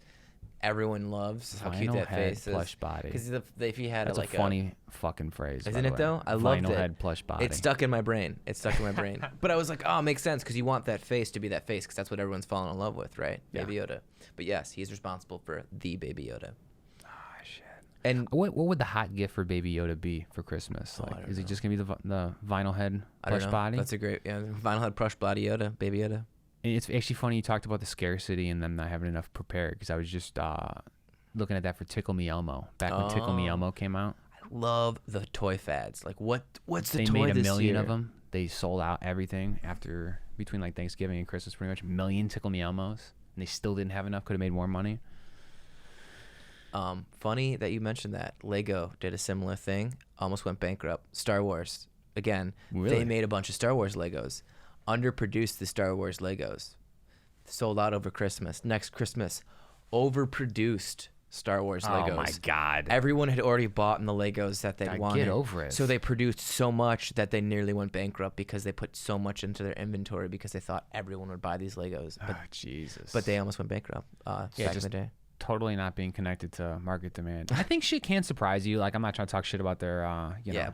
Speaker 1: everyone loves. How cute that face is.
Speaker 2: Plush body.
Speaker 1: Because if you had
Speaker 2: that's a funny fucking phrase,
Speaker 1: isn't it though? I loved it.
Speaker 2: Vinyl head, plush body.
Speaker 1: It stuck in my brain. But I was like, oh, it makes sense because you want that face to be that face because that's what everyone's falling in love with, right? Yeah. Baby Yoda. But yes, he's responsible for the Baby Yoda.
Speaker 2: Oh shit.
Speaker 1: And
Speaker 2: what would the hot gift for Baby Yoda be for Christmas? Like, is it just gonna be the vinyl head plush body?
Speaker 1: That's a great vinyl head plush body Yoda, Baby Yoda.
Speaker 2: And it's actually funny you talked about the scarcity and them not having enough prepared because I was just looking at that for Tickle Me Elmo back when Tickle Me Elmo came out.
Speaker 1: I love the toy fads. Like what's the
Speaker 2: toy this year? They made 1 million of them. They sold out everything between like Thanksgiving and Christmas, pretty much 1 million Tickle Me Elmos, and they still didn't have enough. Could have made more money.
Speaker 1: Funny that you mentioned that. Lego did a similar thing. Almost went bankrupt. Star Wars again.
Speaker 2: Really?
Speaker 1: They made a bunch of Star Wars Legos. Underproduced the Star Wars Legos. Sold out over Christmas. Next Christmas, overproduced Star Wars Legos.
Speaker 2: Oh my god!
Speaker 1: Everyone had already bought in the Legos that they wanted.
Speaker 2: Get over it.
Speaker 1: So they produced so much that they nearly went bankrupt because they put so much into their inventory because they thought everyone would buy these Legos. But,
Speaker 2: Jesus!
Speaker 1: But they almost went bankrupt back in the day.
Speaker 2: Totally not being connected to market demand. I think shit can surprise you. Like I'm not trying to talk shit about their,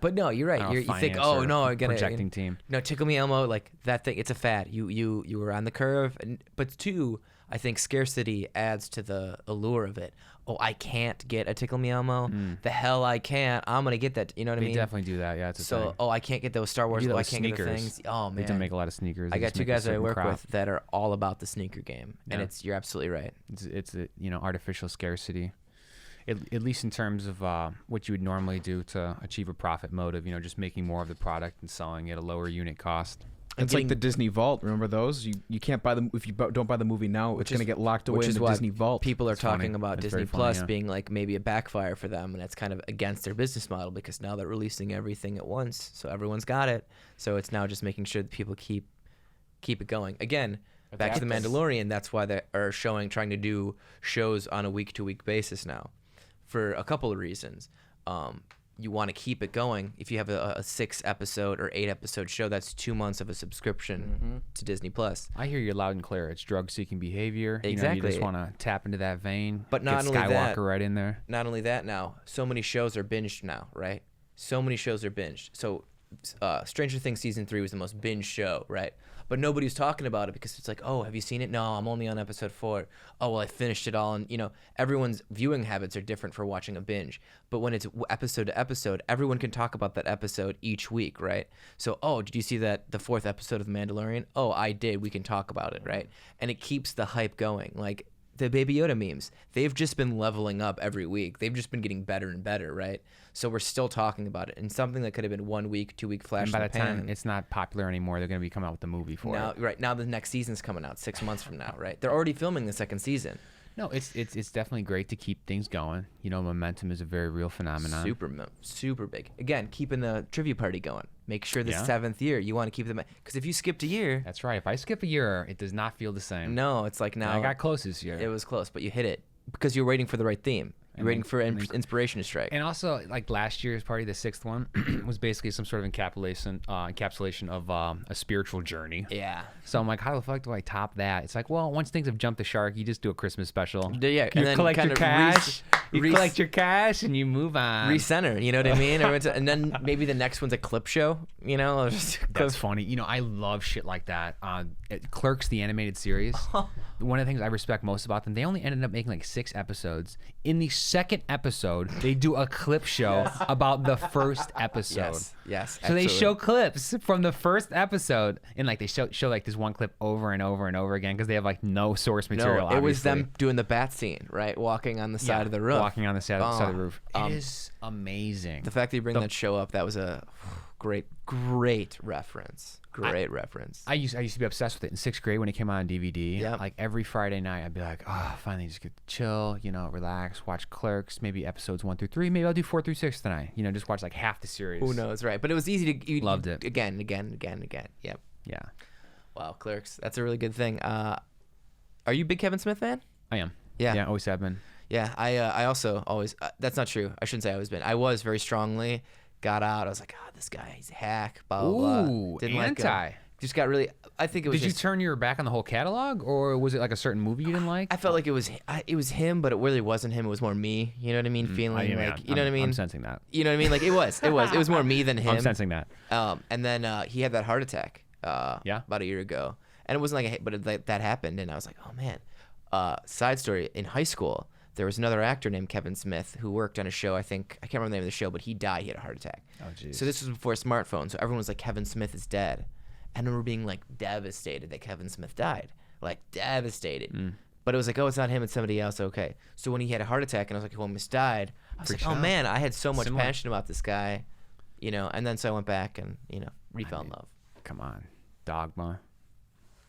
Speaker 1: but no, you're right. You think, oh no, I get it.
Speaker 2: Projecting team.
Speaker 1: No, Tickle Me Elmo, like that thing. It's a fad. You were on the curve, but two, I think scarcity adds to the allure of it. Oh, I can't get a Tickle Me Elmo. The hell I can't. I'm gonna get that. You know what I mean?
Speaker 2: They definitely do that. Yeah, it's a thing.
Speaker 1: I can't get those Star Wars. I can't get the things. Oh man,
Speaker 2: they do make a lot of sneakers.
Speaker 1: I got two guys that I work with that are all about the sneaker game, and you're absolutely right.
Speaker 2: It's artificial scarcity. At least in terms of what you would normally do to achieve a profit motive, just making more of the product and selling at a lower unit cost.
Speaker 3: It's like the Disney Vault. Remember those? You can't buy them if you don't buy the movie now. It's going to get locked away in the Disney Vault.
Speaker 1: People are talking about Disney Plus being like maybe a backfire for them, and it's kind of against their business model because now they're releasing everything at once, so everyone's got it. So it's now just making sure that people keep it going. Again, back to the Mandalorian. That's why they are trying to do shows on a week-to-week basis now, for a couple of reasons. You want to keep it going. If you have a 6-episode or 8-episode show, that's 2 months of a subscription to Disney Plus.
Speaker 2: I hear you loud and clear. It's drug-seeking behavior.
Speaker 1: Exactly.
Speaker 2: You just want to tap into that vein.
Speaker 1: But not only
Speaker 2: Skywalker
Speaker 1: that,
Speaker 2: right in there.
Speaker 1: Not only that, now so many shows are binged now, right? So many shows are binged. So Stranger Things season 3 was the most binge show, right? But nobody's talking about it because it's like, oh, have you seen it? No, I'm only on episode 4. Oh, well, I finished it all. And, everyone's viewing habits are different for watching a binge. But when it's episode to episode, everyone can talk about that episode each week, right? So, oh, did you see the 4th episode of The Mandalorian? Oh, I did. We can talk about it, right? And it keeps the hype going. Like, the Baby Yoda memes, they've just been leveling up every week. They've just been getting better and better, right? So we're still talking about it. And something that could have been 1 week, 2 week flash.
Speaker 2: And by the time it's not popular anymore, they're going to be coming out with the movie for it.
Speaker 1: Right now, the next season's coming out 6 months from now, right? They're already filming the 2nd season.
Speaker 2: No, it's definitely great to keep things going. Momentum is a very real phenomenon.
Speaker 1: Super big. Again, keeping the trivia party going. Make sure the 7th year you want to keep them, because if you skipped a year,
Speaker 2: that's right. If I skip a year, it does not feel the same.
Speaker 1: No, it's like now
Speaker 2: I got close this year.
Speaker 1: It was close, but you hit it because you're waiting for the right theme. You're waiting for inspiration to strike.
Speaker 2: And also, like last year's party, the 6th one, was basically some sort of encapsulation of a spiritual journey.
Speaker 1: Yeah.
Speaker 2: So I'm like, how the fuck do I top that? It's like, well, once things have jumped the shark, you just do a Christmas special.
Speaker 1: Yeah.
Speaker 2: You collect your cash. You collect your cash and you move on.
Speaker 1: Recenter, you know what I mean? And then maybe the next one's a clip show,
Speaker 2: That's funny. I love shit like that. Clerks, the animated series. One of the things I respect most about them, they only ended up making like 6 episodes. In the 2nd episode, they do a clip show about the 1st episode.
Speaker 1: Yes.
Speaker 2: So they show clips from the 1st episode, and like they show like this one clip over and over and over again because they have like no source material.
Speaker 1: No, it was them doing the bat scene, right? Walking on the side of the roof.
Speaker 2: Walking on the side of the roof. It is amazing.
Speaker 1: The fact that you bring that show up, that was a great reference. Great reference.
Speaker 2: I used to be obsessed with it in 6th grade when it came out on DVD.
Speaker 1: Yeah.
Speaker 2: Like every Friday night, I'd be like, oh, finally just get to chill, relax, watch Clerks, maybe episodes 1 through 3. Maybe I'll do 4 through 6 tonight. Just watch like half the series.
Speaker 1: Who knows, right? But it was easy to.
Speaker 2: Loved it.
Speaker 1: Again. Yep.
Speaker 2: Yeah.
Speaker 1: Wow, Clerks. That's a really good thing. Are you a big Kevin Smith fan?
Speaker 2: I am.
Speaker 1: Yeah.
Speaker 2: Yeah, always have been.
Speaker 1: Yeah, I also always. That's not true. I shouldn't say I always been. I was very strongly. Got out. I was like, this guy, he's a hack. Blah blah blah.
Speaker 2: Didn't anti.
Speaker 1: Like just got really. I think it was.
Speaker 2: Did you turn your back on the whole catalog, or was it like a certain movie you didn't like?
Speaker 1: I felt like it was him, but it really wasn't him. It was more me. You know what I mean? Feeling like you know what I mean.
Speaker 2: I'm sensing that.
Speaker 1: You know what I mean? Like it was more me than him.
Speaker 2: I'm sensing that.
Speaker 1: And then he had that heart attack. About a year ago, and it wasn't like but that happened, and I was like, oh man. Side story: in high school, there was another actor named Kevin Smith who worked on a show. I can't remember the name of the show, but he died. He had a heart attack.
Speaker 2: Oh jeez.
Speaker 1: So this was before smartphones. So everyone was like, Kevin Smith is dead. And we were being like devastated that Kevin Smith died. Like devastated. But it was like, oh, it's not him, it's somebody else. Okay. So when he had a heart attack and I was like, he almost died, I was like, oh man, I had so much passion about this guy. And then so I went back and, refell in love.
Speaker 2: Come on. Dogma.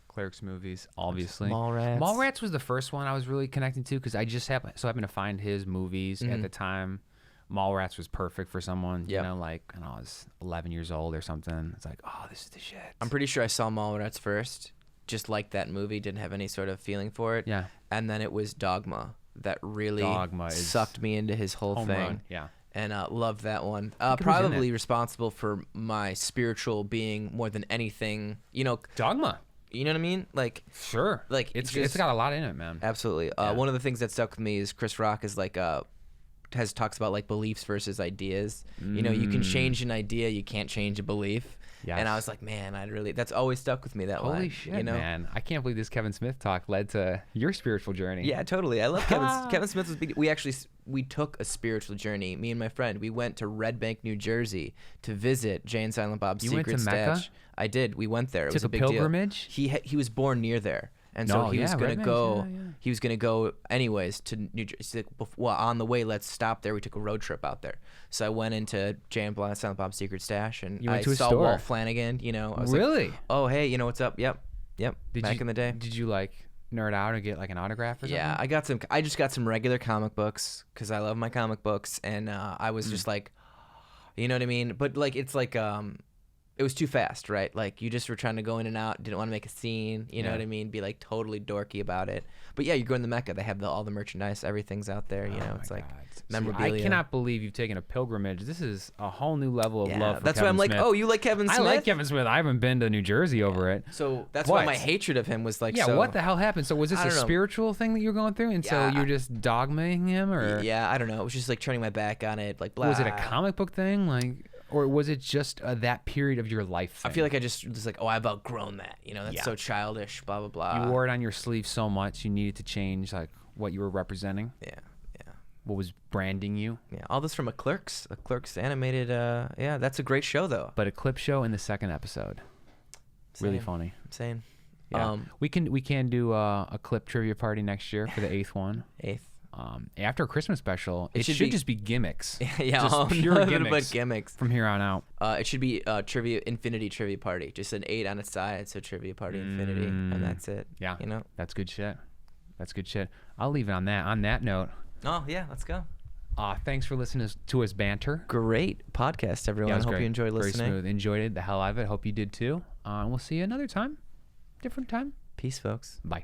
Speaker 2: Clerks movies, obviously.
Speaker 1: Mallrats.
Speaker 2: Mallrats was the first one I was really connecting to because I just happened to find his movies at the time. Mallrats was perfect for someone, like when I was 11 years old or something. It's like, oh, this is the shit.
Speaker 1: I'm pretty sure I saw Mallrats first, just liked that movie, didn't have any sort of feeling for it.
Speaker 2: Yeah.
Speaker 1: And then it was Dogma that really sucked me into his whole thing.
Speaker 2: Run. Yeah.
Speaker 1: And loved that one. Probably responsible for my spiritual being more than anything.
Speaker 2: Dogma.
Speaker 1: You know what I mean? Like
Speaker 2: sure.
Speaker 1: Like
Speaker 2: it's got a lot in it, man.
Speaker 1: Absolutely. One of the things that stuck with me is Chris Rock is like talks about like beliefs versus ideas. You can change an idea, you can't change a belief. Yes. And I was like, man, that's always stuck with me, that line.
Speaker 2: Holy shit, man. I can't believe this Kevin Smith talk led to your spiritual journey.
Speaker 1: Yeah, totally. I love Kevin Smith. We took a spiritual journey, me and my friend. We went to Red Bank, New Jersey to visit Jay and Silent Bob's secret stash.
Speaker 2: Mecca?
Speaker 1: I did. We went there. It was a big
Speaker 2: pilgrimage?
Speaker 1: Deal. He was born near there. And so he was going to go. Yeah. He was going to go anyways to New Jersey. Well, on the way, let's stop there. We took a road trip out there. So I went into Jay and Silent Bob's secret stash, and I saw Walt Flanagan. I was
Speaker 2: really?
Speaker 1: Like, oh, hey, what's up? Yep. Back in the day.
Speaker 2: Did you like nerd out or get like an autograph or something?
Speaker 1: Yeah, I just got some regular comic books because I love my comic books, and I was just like, you know what I mean? But like, it's like it was too fast, right? Like you just were trying to go in and out, didn't want to make a scene, you know what I mean? Be like totally dorky about it. But yeah, you're going to Mecca. They have all the merchandise, everything's out there. It's like memorabilia.
Speaker 2: I cannot believe you've taken a pilgrimage. This is a whole new level of love for
Speaker 1: that's
Speaker 2: Kevin
Speaker 1: why I'm like,
Speaker 2: Smith.
Speaker 1: oh, you like Kevin Smith?
Speaker 2: I like Kevin Smith. I haven't been to New Jersey over it.
Speaker 1: So that's why my hatred of him was like,
Speaker 2: what the hell happened? So was this a spiritual thing that you were going through? And so you're just dogmaing him, or?
Speaker 1: Yeah, I don't know. It was just like turning my back on it, like blah.
Speaker 2: Was it a comic book thing? Like, or was it just that period of your life thing?
Speaker 1: I feel like I just was like, oh, I've outgrown that. That's so childish, blah, blah, blah.
Speaker 2: You wore it on your sleeve so much, you needed to change like what you were representing.
Speaker 1: Yeah.
Speaker 2: What was branding you?
Speaker 1: Yeah, all this from a Clerks animated. That's a great show though.
Speaker 2: But a clip show in the second episode. Really funny.
Speaker 1: Insane.
Speaker 2: Yeah. We can do a clip trivia party next year for the 8th one.
Speaker 1: 8th.
Speaker 2: After a Christmas special, it should just be gimmicks.
Speaker 1: Just
Speaker 2: pure
Speaker 1: gimmicks
Speaker 2: from here on out.
Speaker 1: It should be infinity trivia party. Just an 8 on its side, so trivia party infinity, and that's it.
Speaker 2: Yeah, that's good shit. I'll leave it on that. On that note.
Speaker 1: Oh yeah, let's go.
Speaker 2: Thanks for listening to us banter.
Speaker 1: Great podcast, everyone. I hope you enjoyed listening.
Speaker 2: Very smooth. Enjoyed it. The hell out of it. Hope you did too. We'll see you another time. Different time.
Speaker 1: Peace, folks.
Speaker 2: Bye.